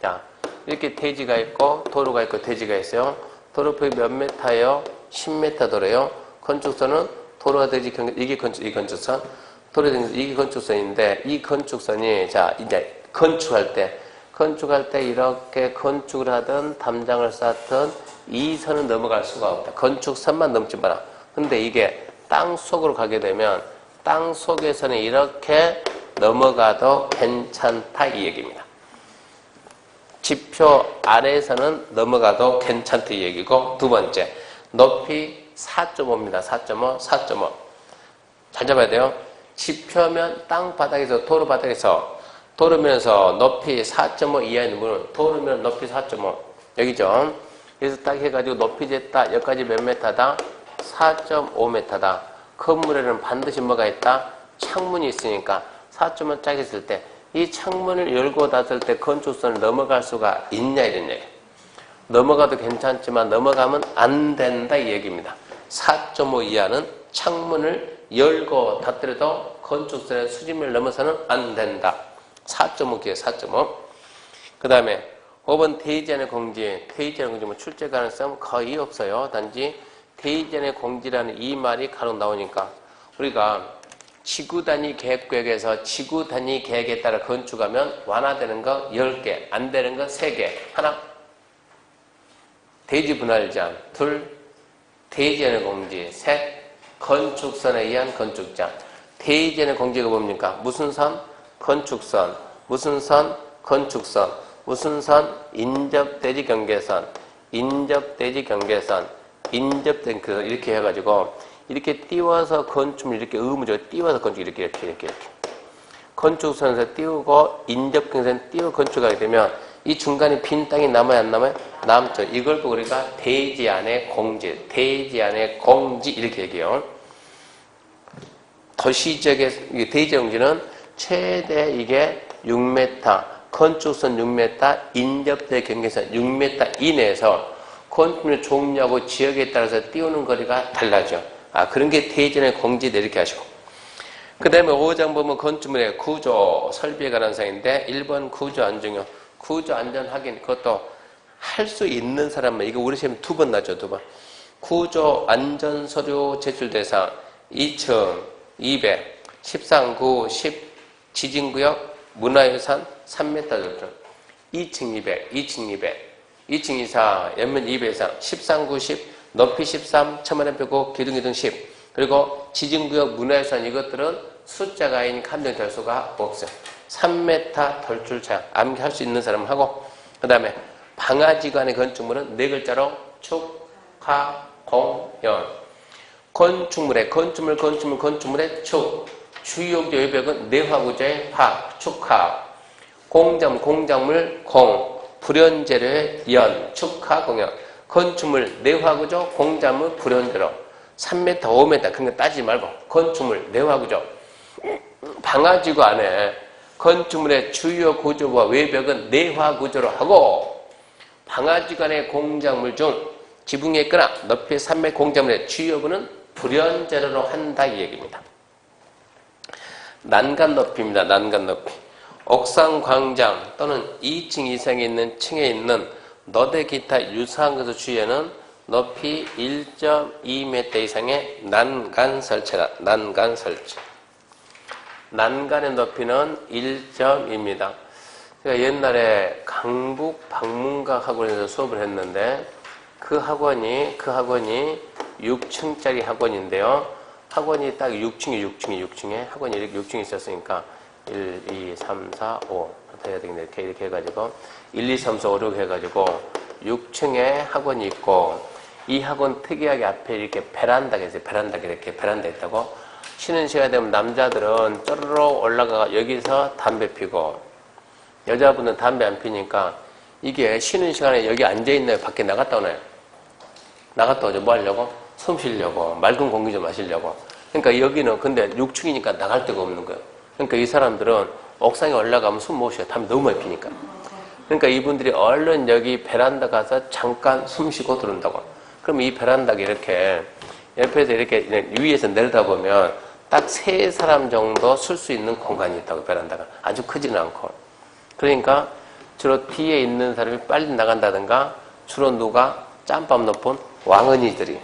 자, 이렇게 대지가 있고 도로가 있고 대지가 있어요. 도로폭이 몇 메타예요? 10m 도로예요. 건축선은 도로가 대지 이게 건축선. 도로 이게 건축선인데 이 건축선이 자 이제 건축할 때 이렇게 건축을 하든 담장을 쌓든 이 선은 넘어갈 수가 없다. 건축선만 넘지 마라. 근데 이게 땅 속으로 가게 되면 땅 속에서는 이렇게 넘어가도 괜찮다 이 얘기입니다. 지표 아래에서는 넘어가도 괜찮다 이 얘기고 두 번째 높이 4.5입니다. 4.5 잘 잡아야 돼요. 지표면 땅바닥에서 도로면에서 높이 4.5 이하의 부분은 도로면 높이 4.5 여기죠. 그래서 딱 해가지고 높이 됐다. 여기까지 몇 메타다? 4.5m다. 건물에는 반드시 뭐가 있다? 창문이 있으니까 4.5 짝 했을 때 이 창문을 열고 닫을 때 건축선을 넘어갈 수가 있냐 이런 얘기. 넘어가도 괜찮지만 넘어가면 안 된다 이 얘기입니다. 4.5 이하는 창문을 열고 닫더라도 건축선의 수직면을 넘어서는 안 된다. 4.5기에 4.5. 그 다음에 5번 대의제한의 공지. 대의제한의 공지 뭐 출제 가능성 거의 없어요. 단지 대의제한의 공지라는 이 말이 간혹 나오니까 우리가 지구 단위 계획구역에서 지구 단위 계획에 따라 건축하면 완화되는 거 10개, 안 되는 거 3개. 하나, 대지 분할 제한. 둘, 대지제한의 공지. 셋, 건축선에 의한 건축장. 대지제한의 공지가 뭡니까? 무슨 선? 건축선. 무슨 선? 건축선. 무슨 선? 인접대지 경계선. 인접대지 경계선. 인접된 그 이렇게 해가지고 이렇게 띄워서 건축물 이렇게 의무적으로 띄워서 건축 이렇게 건축선에서 띄우고 인접경선 띄워 건축하게 되면 이 중간에 빈 땅이 남아야 안 남아요? 남죠. 이걸 보고 우리가 대지안의 공지, 대지안의 공지 이렇게 얘기해요. 도시지역의 대지 공지는 최대 이게 6m, 건축선 6m, 인접대 경계선 6m 이내에서 건축물 종류하고 지역에 따라서 띄우는 거리가 달라져. 그런 게 대지안의 공지다 이렇게 하시고. 그 다음에 5장 보면 건축물의 구조, 설비에 관한 사항인데 1번 구조 안정형. 구조 안전 확인 그것도 할 수 있는 사람만 이거 우리 시험에 2번 나죠. 2번. 구조 안전 서류 제출 대상 2층 200, 13구 10 지진구역 문화유산 3m 절정 2층 200, 2층 200, 2층 이상 연면 200 이상 13구 10 높이 13, 천만원표고 기둥 10 그리고 지진구역 문화유산 이것들은 숫자가 아닌 감정될 수가 없어요. 3m 덜출차 암기할 수 있는 사람 하고 그 다음에 방화지간의 건축물은 4글자로 축하 공연 건축물의 건축물의 축 주요구조 외벽은 내화구조의 화 축하 공작물 공 불연재료의 연 축하 공연 건축물 내화구조 공작물 불연재료 3m 5m 그런 거 따지지 말고 건축물 내화구조 방화지구 안에 건축물의 주요 구조와 외벽은 내화구조로 하고 방화지구 안의 공작물 중 지붕에 있거나 높이 3m 공작물의 주요부는 불연재료로 한다 이 얘기입니다. 난간 높이입니다. 난간 높이. 옥상 광장 또는 2층 이상에 있는 층에 있는 너대 기타 유사한 것을 주의하는 높이 1.2m 이상의 난간 설치다. 난간 설치. 난간의 높이는 1.2입니다. 제가 옛날에 강북 박문각 학원에서 수업을 했는데 그 학원이 6층짜리 학원인데요. 학원이 딱 6층에 학원이 이렇게 6층이 있었으니까 1, 2, 3, 4, 5 해야 되겠네. 이렇게 해가지고 1, 2, 3, 4, 5, 6 해가지고 6층에 학원이 있고 이 학원 특이하게 앞에 이렇게 베란다가 있어요. 베란다 있다고. 쉬는 시간이 되면 남자들은 쪼르륵 올라가 여기서 담배 피고 여자분은 담배 안 피니까 이게 쉬는 시간에 여기 앉아있나요? 밖에 나갔다 오나요? 나갔다 오죠. 뭐 하려고? 숨 쉬려고. 맑은 공기 좀 마시려고. 그러니까 여기는 근데 6층이니까 나갈 데가 없는 거예요. 그러니까 이 사람들은 옥상에 올라가면 숨 못 쉬어요. 담배 너무 많이 피니까. 그러니까 이분들이 얼른 여기 베란다 가서 잠깐 숨 쉬고 들어온다고. 그럼 이 베란다가 이렇게 옆에서 이렇게 위에서 내려다보면 딱 3사람 정도 쓸 수 있는 공간이 있다고, 베란다가. 아주 크지는 않고. 그러니까 주로 뒤에 있는 사람이 빨리 나간다든가 주로 누가 짬밥 높은 왕언니들이.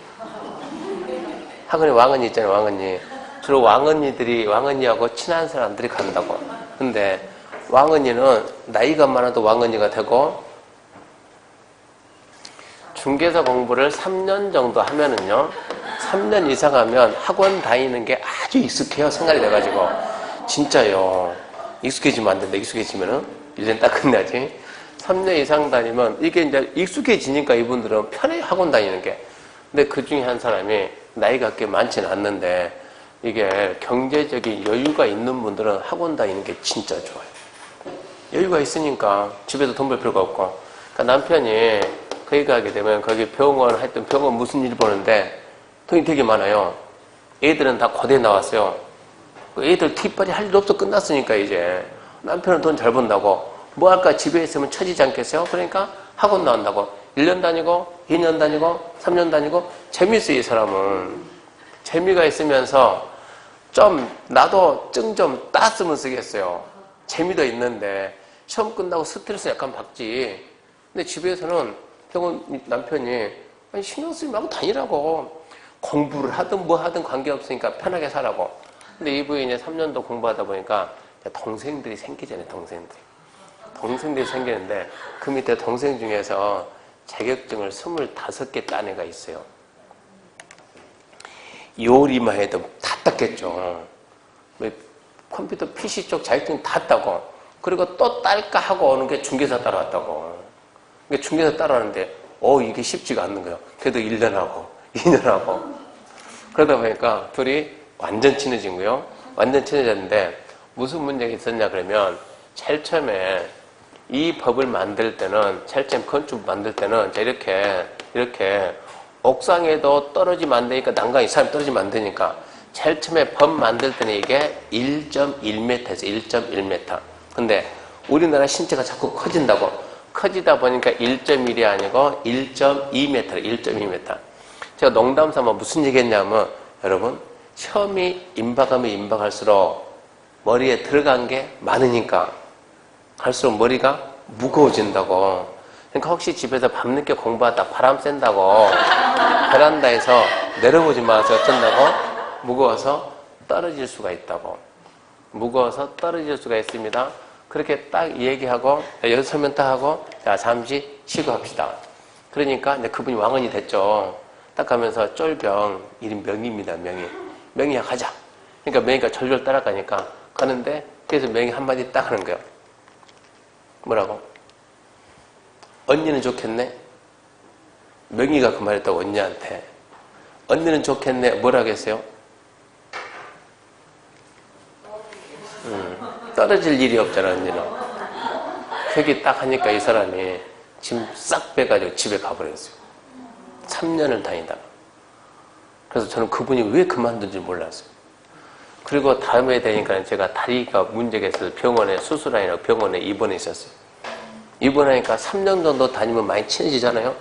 학원에 왕언니 있잖아요, 왕언니. 주로 왕언니하고 친한 사람들이 간다고. 근데 왕언니는 나이가 많아도 왕언니가 되고 중개사 공부를 3년 정도 하면은요, 3년 이상 하면 학원 다니는 게 아주 익숙해요. 생활이 돼가지고. 진짜요. 익숙해지면 안 된다. 익숙해지면은 1년 딱 끝나지. 3년 이상 다니면 이게 이제 익숙해지니까 이분들은 편해요. 학원 다니는 게. 근데 그 중에 한 사람이 나이가 꽤 많지는 않는데 이게 경제적인 여유가 있는 분들은 학원 다니는 게 진짜 좋아요. 여유가 있으니까 집에서 돈 벌 필요가 없고. 그러니까 남편이 거기 가게 되면 거기 병원, 하여튼 병원 무슨 일 보는데 돈이 되게 많아요. 애들은 다 고대 나왔어요. 애들 뒷발이 할 일 없어. 끝났으니까 이제. 남편은 돈 잘 번다고. 뭐 할까? 집에 있으면 처지지 않겠어요? 그러니까 학원 나온다고. 1년 다니고 2년 다니고 3년 다니고. 재밌어요, 이 사람은. 재미가 있으면서 좀 나도 증 좀 땄으면 쓰겠어요. 재미도 있는데 시험 끝나고 스트레스 약간 받지. 근데 집에서는 병원 남편이 아니, 신경 쓰지 말고 다니라고. 공부를 하든 뭐 하든 관계없으니까 편하게 살라고. 근데 이 부인이 3년도 공부하다 보니까 동생들이 생기잖아요. 동생들이 생기는데 그 밑에 동생 중에서 자격증을 25개 딴 애가 있어요. 요리만 해도 다 땄겠죠. 컴퓨터 PC 쪽 자격증 다 따고, 그리고 또 딸까 하고 오는 게 중개사 따라왔다고. 그러니까 중개사 따라왔는데 이게 쉽지가 않는 거예요. 그래도 1년 하고 2년 하고. 그러다 보니까 둘이 완전 친해진 거예요. 완전 친해졌는데 무슨 문제가 있었냐 그러면 제일 처음에 이 법을 만들 때는, 제일 처음 건축 만들 때는 이렇게 옥상에도 떨어지면 안 되니까, 난간이 사람 떨어지면 안 되니까 제일 처음에 법 만들 때는 이게 1.1m에서 1.1m. 근데 우리나라 신체가 자꾸 커진다고. 커지다 보니까 1.1이 아니고 1.2m, 1.2m. 제가 농담 삼아 무슨 얘기 했냐면, 여러분, 시험이 임박하면 임박할수록 머리에 들어간 게 많으니까 갈수록 머리가 무거워진다고. 그러니까 혹시 집에서 밤늦게 공부하다 바람 쐰다고 베란다에서 내려보지 마세요. 어쩐다고? 무거워서 떨어질 수가 있다고. 무거워서 떨어질 수가 있습니다. 그렇게 딱 얘기하고, 여기서 설명 딱 하고, 자, 잠시 쉬고 합시다. 그러니까 이제 그분이 왕언이 됐죠. 딱 가면서 쫄병, 이름 명희입니다. 명희야 가자. 그러니까 명희가 절절 따라가니까 가는데, 그래서 명희 한마디 딱 하는 거예요. 뭐라고? 언니는 좋겠네? 명희가 그 말했다고 언니한테. 언니는 좋겠네. 뭐라 하겠어요? 떨어질 일이 없잖아, 언니는. 그렇게 딱 하니까 이 사람이 짐 싹 빼가지고 집에 가버렸어요. 3년을 다니다가. 그래서 저는 그분이 왜 그만둔지 몰랐어요. 그리고 다음에 되니까 제가 다리가 문제가 있어서 병원에 수술하느라고 병원에 입원해 있었어요. 입원하니까 3년 정도 다니면 많이 친해지잖아요.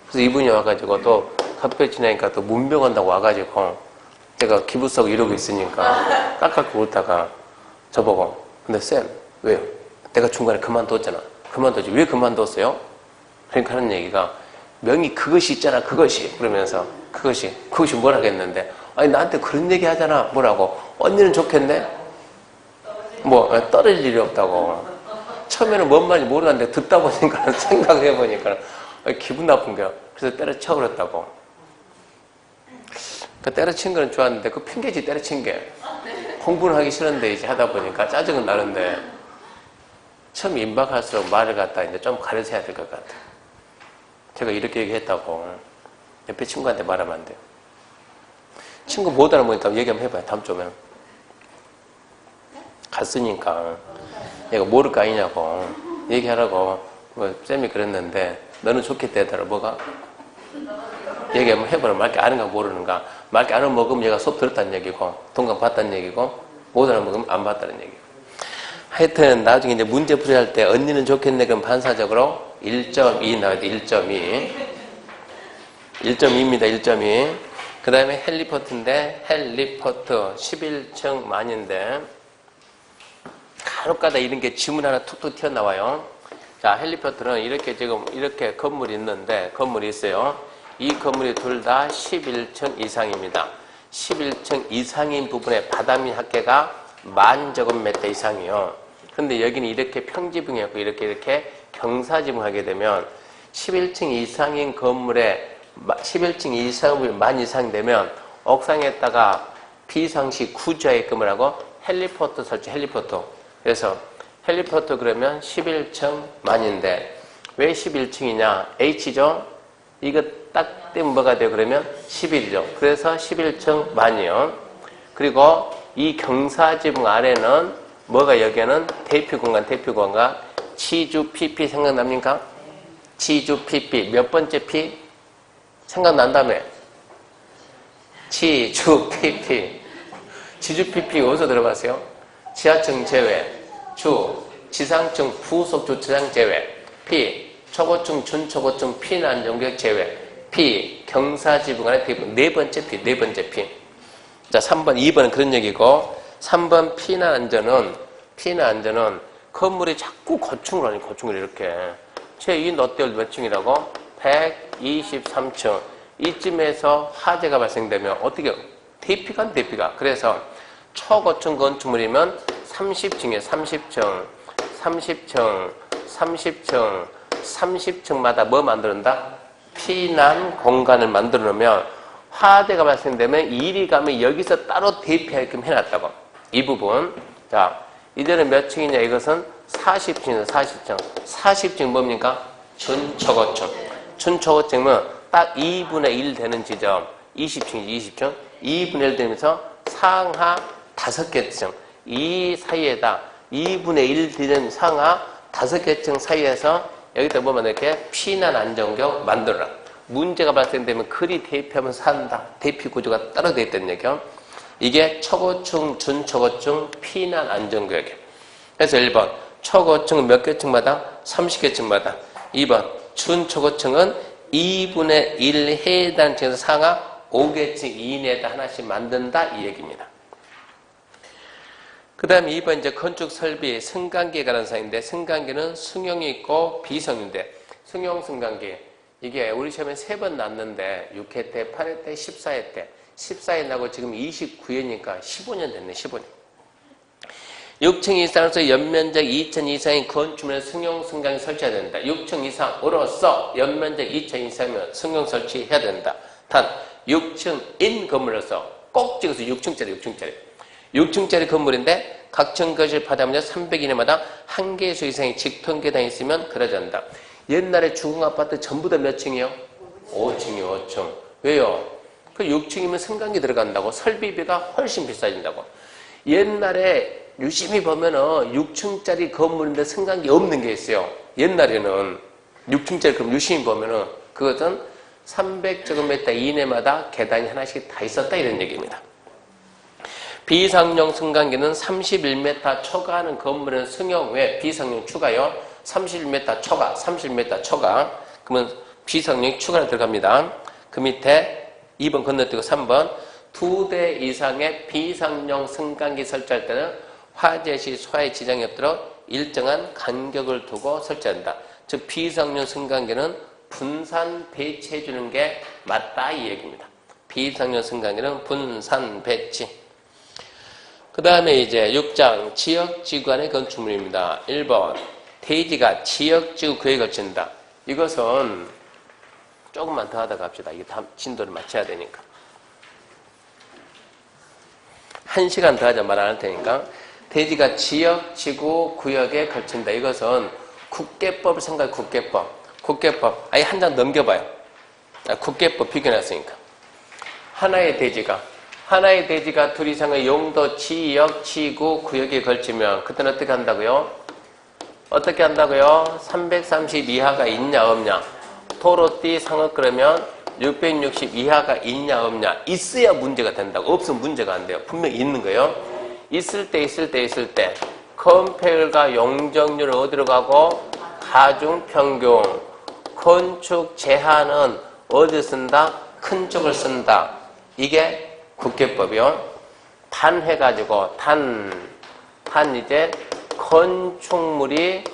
그래서 이분이 와가지고 또 갑자기 지나니까 또 문병원다고 와가지고 제가 기부 쓰고 이러고 있으니까 깍깍 웃다가 저보고, 근데 쌤, 왜요? 내가 중간에 그만뒀잖아. 그만뒀지. 왜 그만뒀어요? 그러니까 하는 얘기가, 명이 그것이 있잖아, 그것이. 그러면서, 그것이 뭘 하겠는데, 아니, 나한테 그런 얘기 하잖아. 뭐라고? 언니는 좋겠네? 떨어질 일이 없다고. 처음에는 뭔 말인지 모르는데, 듣다 보니까, 생각을 해보니까, 기분 나쁜 거야. 그래서 때려쳐 그랬다고. 그 때려친 거는 좋았는데, 그 핑계지 때려친 게. 공부는 하기 싫은데 이제 하다 보니까 짜증은 나는데 처음 임박할수록 말을 갖다 이제 좀 가려서 해야 될 것 같아요. 제가 이렇게 얘기했다고 옆에 친구한테 말하면 안 돼요. 친구 못 알아보니까 얘기 한번 해봐요. 다음 주면. 갔으니까. 얘가 모를 거 아니냐고. 얘기하라고. 뭐, 쌤이 그랬는데, 너는 좋겠다 했더라. 뭐가? 얘기 한번 해보라. 말게 아는가 모르는가. 말게 아는 먹으면 얘가 수업 들었다는 얘기고, 동감 봤다는 얘기고, 못 알아먹으면 안 봤다는 얘기고. 하여튼, 나중에 이제 문제 풀이할 때, 언니는 좋겠네. 그럼 반사적으로 1.2 나와야 돼. 1.2. 1.2입니다. 1.2. 그 다음에 헬리포트인데, 헬리포트 11층 만인데, 간혹가다 이런 게 지문 하나 툭툭 튀어나와요. 자, 헬리포트는 이렇게 지금 이렇게 건물이 있는데, 건물이 있어요. 이 건물이 둘 다 11층 이상입니다. 11층 이상인 부분에 바닥면 합계가 10,000제곱미터 이상이요. 근데 여기는 이렇게 평지붕이었고, 이렇게 경사지붕하게 되면 11층 이상인 건물에 11층 이상이 10,000 이상 되면 옥상에다가 비상시 구조하게끔 하고 헬리포트 설치, 헬리포트. 그래서 헬리포트 그러면 11층 만인데 왜 11층이냐? H죠? 이거 딱 떼면 뭐가 돼요? 그러면 11이죠. 그래서 11층 만이요. 그리고 이 경사지붕 아래는 뭐가 여기에는 대표 공간 치주 PP 생각납니까? 치주 PP 몇 번째 P? 생각난다며? 치주 PP 어디서 들어봤어요? 지하층 제외, 지상층 부속 주차장 제외, P, 초고층, 준초고층 피난 정격 제외, P, 경사지붕 안에 대부 네 번째 P. 자, 3번, 2번은 그런 얘기고, 3번 피난 안전은 건물이 자꾸 고층으로 하니 고층으로 이렇게. 제2 롯데월드 몇 층이라고? 123층. 이쯤에서 화재가 발생되면 어떻게 대피가. 그래서 초고층 건축물이면 30층이에요. 30층마다 뭐 만드는다? 피난 공간을 만들어 놓으면 화재가 발생되면 이리 가면 여기서 따로 대피하게끔 해놨다고. 이 부분. 자, 이제는 몇 층이냐? 이것은 40층이에요. 40층 뭡니까? 준초고층은 딱 2분의 1 되는 지점. 20층. 2분의 1 되면서 상하 5개 층. 이 사이에다 2분의 1 되는 상하 5개 층 사이에서 여기다 보면 이렇게 피난 안전구역 만들어라. 문제가 발생되면 그리 대피하면 산다. 대피 구조가 따로 되어 있다는 얘기요. 이게 초고층, 준초고층 피난 안전구역이에요. 그래서 1번 초고층은 몇 개 층마다? 30개 층마다. 2번 준초고층은 2분의 1 해당 층에서 상하 5개 층 이내에다 하나씩 만든다 이 얘기입니다. 그 다음에 2번 이제 건축 설비 승강기에 관한 사항인데, 승강기는 승용이 있고 비승용인데, 승용 승강기 이게 우리 시험에 3번 났는데 6회 때, 8회 때, 14회 때 14회 나고 지금 29회니까 15년 됐네. 15년. 6층 이상으로서 연면적 2천 이상의 건축물에 승용 승강기 설치해야 된다. 6층 이상으로서 연면적 2천 이상이면 승용 설치해야 된다. 단 6층인 건물로서 꼭 찍어서 6층짜리 건물인데 각 층 거실 바닥면적 300 이내마다 한 개수 이상의 직통 계단이 있으면 그려진다. 옛날에 주공아파트 전부 다 몇 층이요? 5층이요. 5층. 왜요? 그 6층이면 승강기 들어간다고. 설비비가 훨씬 비싸진다고. 옛날에 유심히 보면은 6층짜리 건물인데 승강기 없는 게 있어요. 옛날에는 6층짜리 건물 유심히 보면은 그것은 300제곱미터 이내마다 계단이 하나씩 다 있었다 이런 얘기입니다. 비상용 승강기는 31m 초과하는 건물은 승용 외 비상용 추가요. 31m 초과. 그러면 비상용이 추가로 들어갑니다. 그 밑에 2번 건너뛰고 3번 2대 이상의 비상용 승강기 설치할 때는 화재 시 소화에 지장이 없도록 일정한 간격을 두고 설치한다. 즉 비상용 승강기는 분산 배치해 주는 게 맞다 이 얘기입니다. 비상용 승강기는 분산 배치. 그 다음에 이제 6장 지역지구 간의 건축물입니다. 1번 대지가 지역지구 구역에 걸친다. 이것은 조금만 더 하다 갑시다. 이게 다음 진도를 맞춰야 되니까. 1시간 더 하자 말 안 할 테니까. 대지가 지역지구 구역에 걸친다. 이것은 국계법을 생각해. 국계법. 아예 한 장 넘겨봐요. 국계법 비교해놨으니까. 하나의 대지가 하나의 대지가 둘 이상의 용도, 지역, 지구, 구역에 걸치면 그때는 어떻게 한다고요? 어떻게 한다고요? 330 이하가 있냐 없냐. 도로띠 상업 그러면 660 이하가 있냐 없냐. 있어야 문제가 된다고. 없으면 문제가 안 돼요. 분명히 있는 거예요. 있을 때 컴페일과 용적률을 어디로 가고? 가중평균. 건축 제한은 어디 쓴다? 큰 쪽을 쓴다. 이게 국계법이요. 단 해가지고 이제 건축물이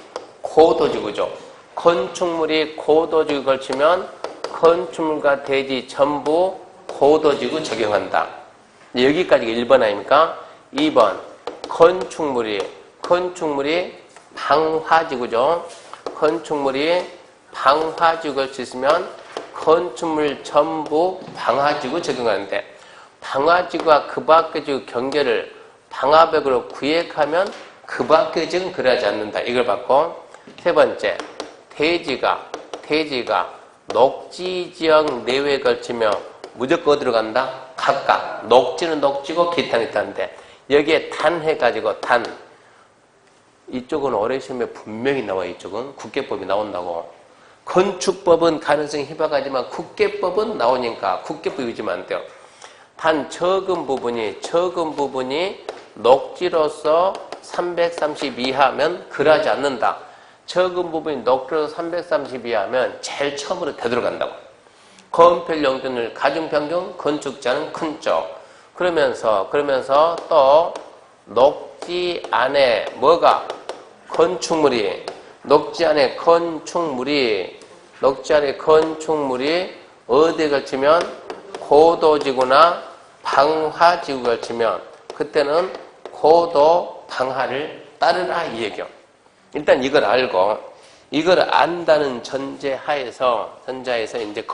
고도지구죠. 건축물이 고도지구 걸치면 건축물과 대지 전부 고도지구 적용한다. 여기까지가 1번 아닙니까? 2번 건축물이 방화지구죠. 건축물이 방화지구 걸치면 건축물 전부 방화지구 적용하는데 방화지구와 그 밖의 지구 경계를 방화벽으로 구획하면 그 밖의 지구는 그러하지 않는다. 이걸 받고 세 번째 대지가 녹지지역 내외에 걸치며 무조건 어디로 간다? 각각. 녹지는 녹지고 기타인데 여기에 단 해가지고 이쪽은 올해 시험에 분명히 나와요. 이쪽은 국계법이 나온다고. 건축법은 가능성이 희박하지만 국계법은 나오니까 국계법 유지면 안 돼요. 단 적은 부분이 녹지로서 330 이하면 그러하지 않는다. 적은 부분이 녹지로서 330 이하면 제일 처음으로 되돌아간다고. 건폐율 용적률 가중평균 건축자는 큰 쪽. 그러면서 또 녹지 안에 뭐가? 녹지 안에 건축물이 어디에 걸치면 고도지구나 방화지구 걸치면 그때는 고도 방화를 따르라 이 얘기요. 일단 이걸 알고 이걸 안다는 전제하에서 이제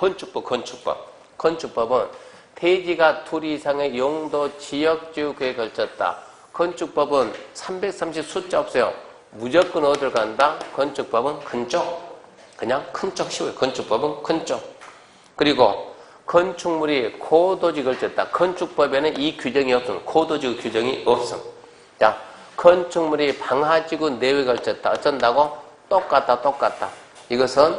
건축법은 대지가 둘 이상의 용도 지역지구에 걸쳤다. 건축법은 330 숫자 없어요. 무조건 어디를 간다? 건축법은 큰 쪽. 그냥 큰 쪽 쉬워요. 건축법은 큰 쪽. 그리고 건축물이 고도지구 걸쳤다. 건축법에는 이 규정이 없음. 고도지구 규정이 없음. 자, 건축물이 방화지구 내외에 걸쳤다. 어쩐다고? 똑같다. 이것은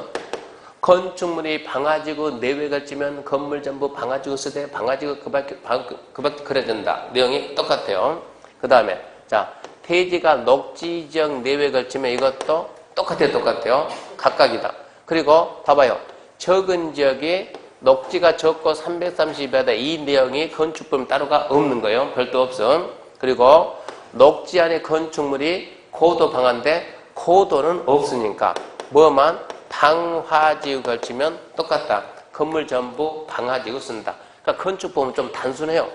건축물이 방화지구 내외에 걸치면 건물 전부 방화지구 쓰되 방화지구 그 밖에 그려진다. 내용이 똑같아요. 그 다음에 자 대지가 녹지지역 내외에 걸치면 이것도 똑같아요. 각각이다. 그리고 봐봐요. 적은 지역이 녹지가 적고 330이다. 이 내용이 건축법 따로가 없는 거예요. 별도 없음. 그리고 녹지 안에 건축물이 고도 방화인데 고도는 없으니까 뭐만 방화지구 걸치면 똑같다. 건물 전부 방화지구 쓴다. 그러니까 건축법은 좀 단순해요.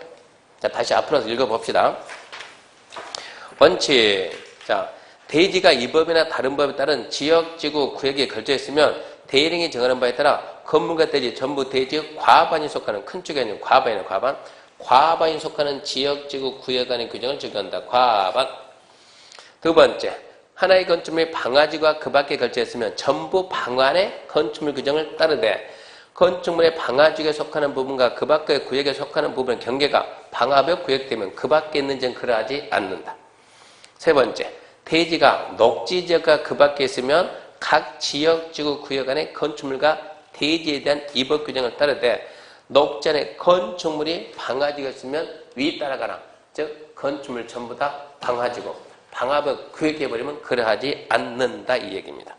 자, 다시 앞으로 읽어봅시다. 원칙. 자, 대지가 이 법이나 다른 법에 따른 지역, 지구, 구역에 걸쳐 있으면 대령이 정하는 바에 따라 건물과 대지 전부 대지의 과반이 속하는 큰 쪽이 아니고 과반이 속하는 지역, 지구, 구역 안의 규정을 적용한다. 과반. 두 번째, 하나의 건축물이 방화지구와 그 밖에 걸쳐 있으면 전부 방화의 건축물 규정을 따르되 건축물의 방화지구에 속하는 부분과 그 밖의 구역에 속하는 부분의 경계가 방화벽 구역되면 그 밖에 있는 지는 그러하지 않는다. 세 번째, 대지가 녹지지역과 그 밖에 있으면 각 지역, 지구, 구역 안의 건축물과 대지에 대한 이법 규정을 따르되 녹지 안에 건축물이 방화지구가 있으면 위 따라가라. 즉 건축물 전부 다 방화지구, 방화벽 구역해버리면 그러하지 않는다 이 얘기입니다.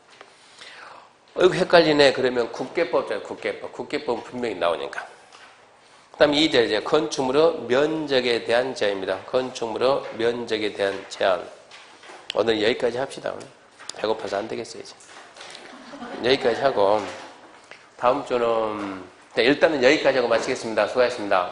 이거 헷갈리네. 그러면 국계법이잖아요. 국계법은 분명히 나오니까. 그 다음에 2절 이제 건축물의 면적에 대한 제한입니다. 건축물의 면적에 대한 제한. 오늘 여기까지 합시다. 배고파서 안 되겠어요 이제. 여기까지 하고 다음 주는 일단은 여기까지 하고 마치겠습니다. 수고하셨습니다.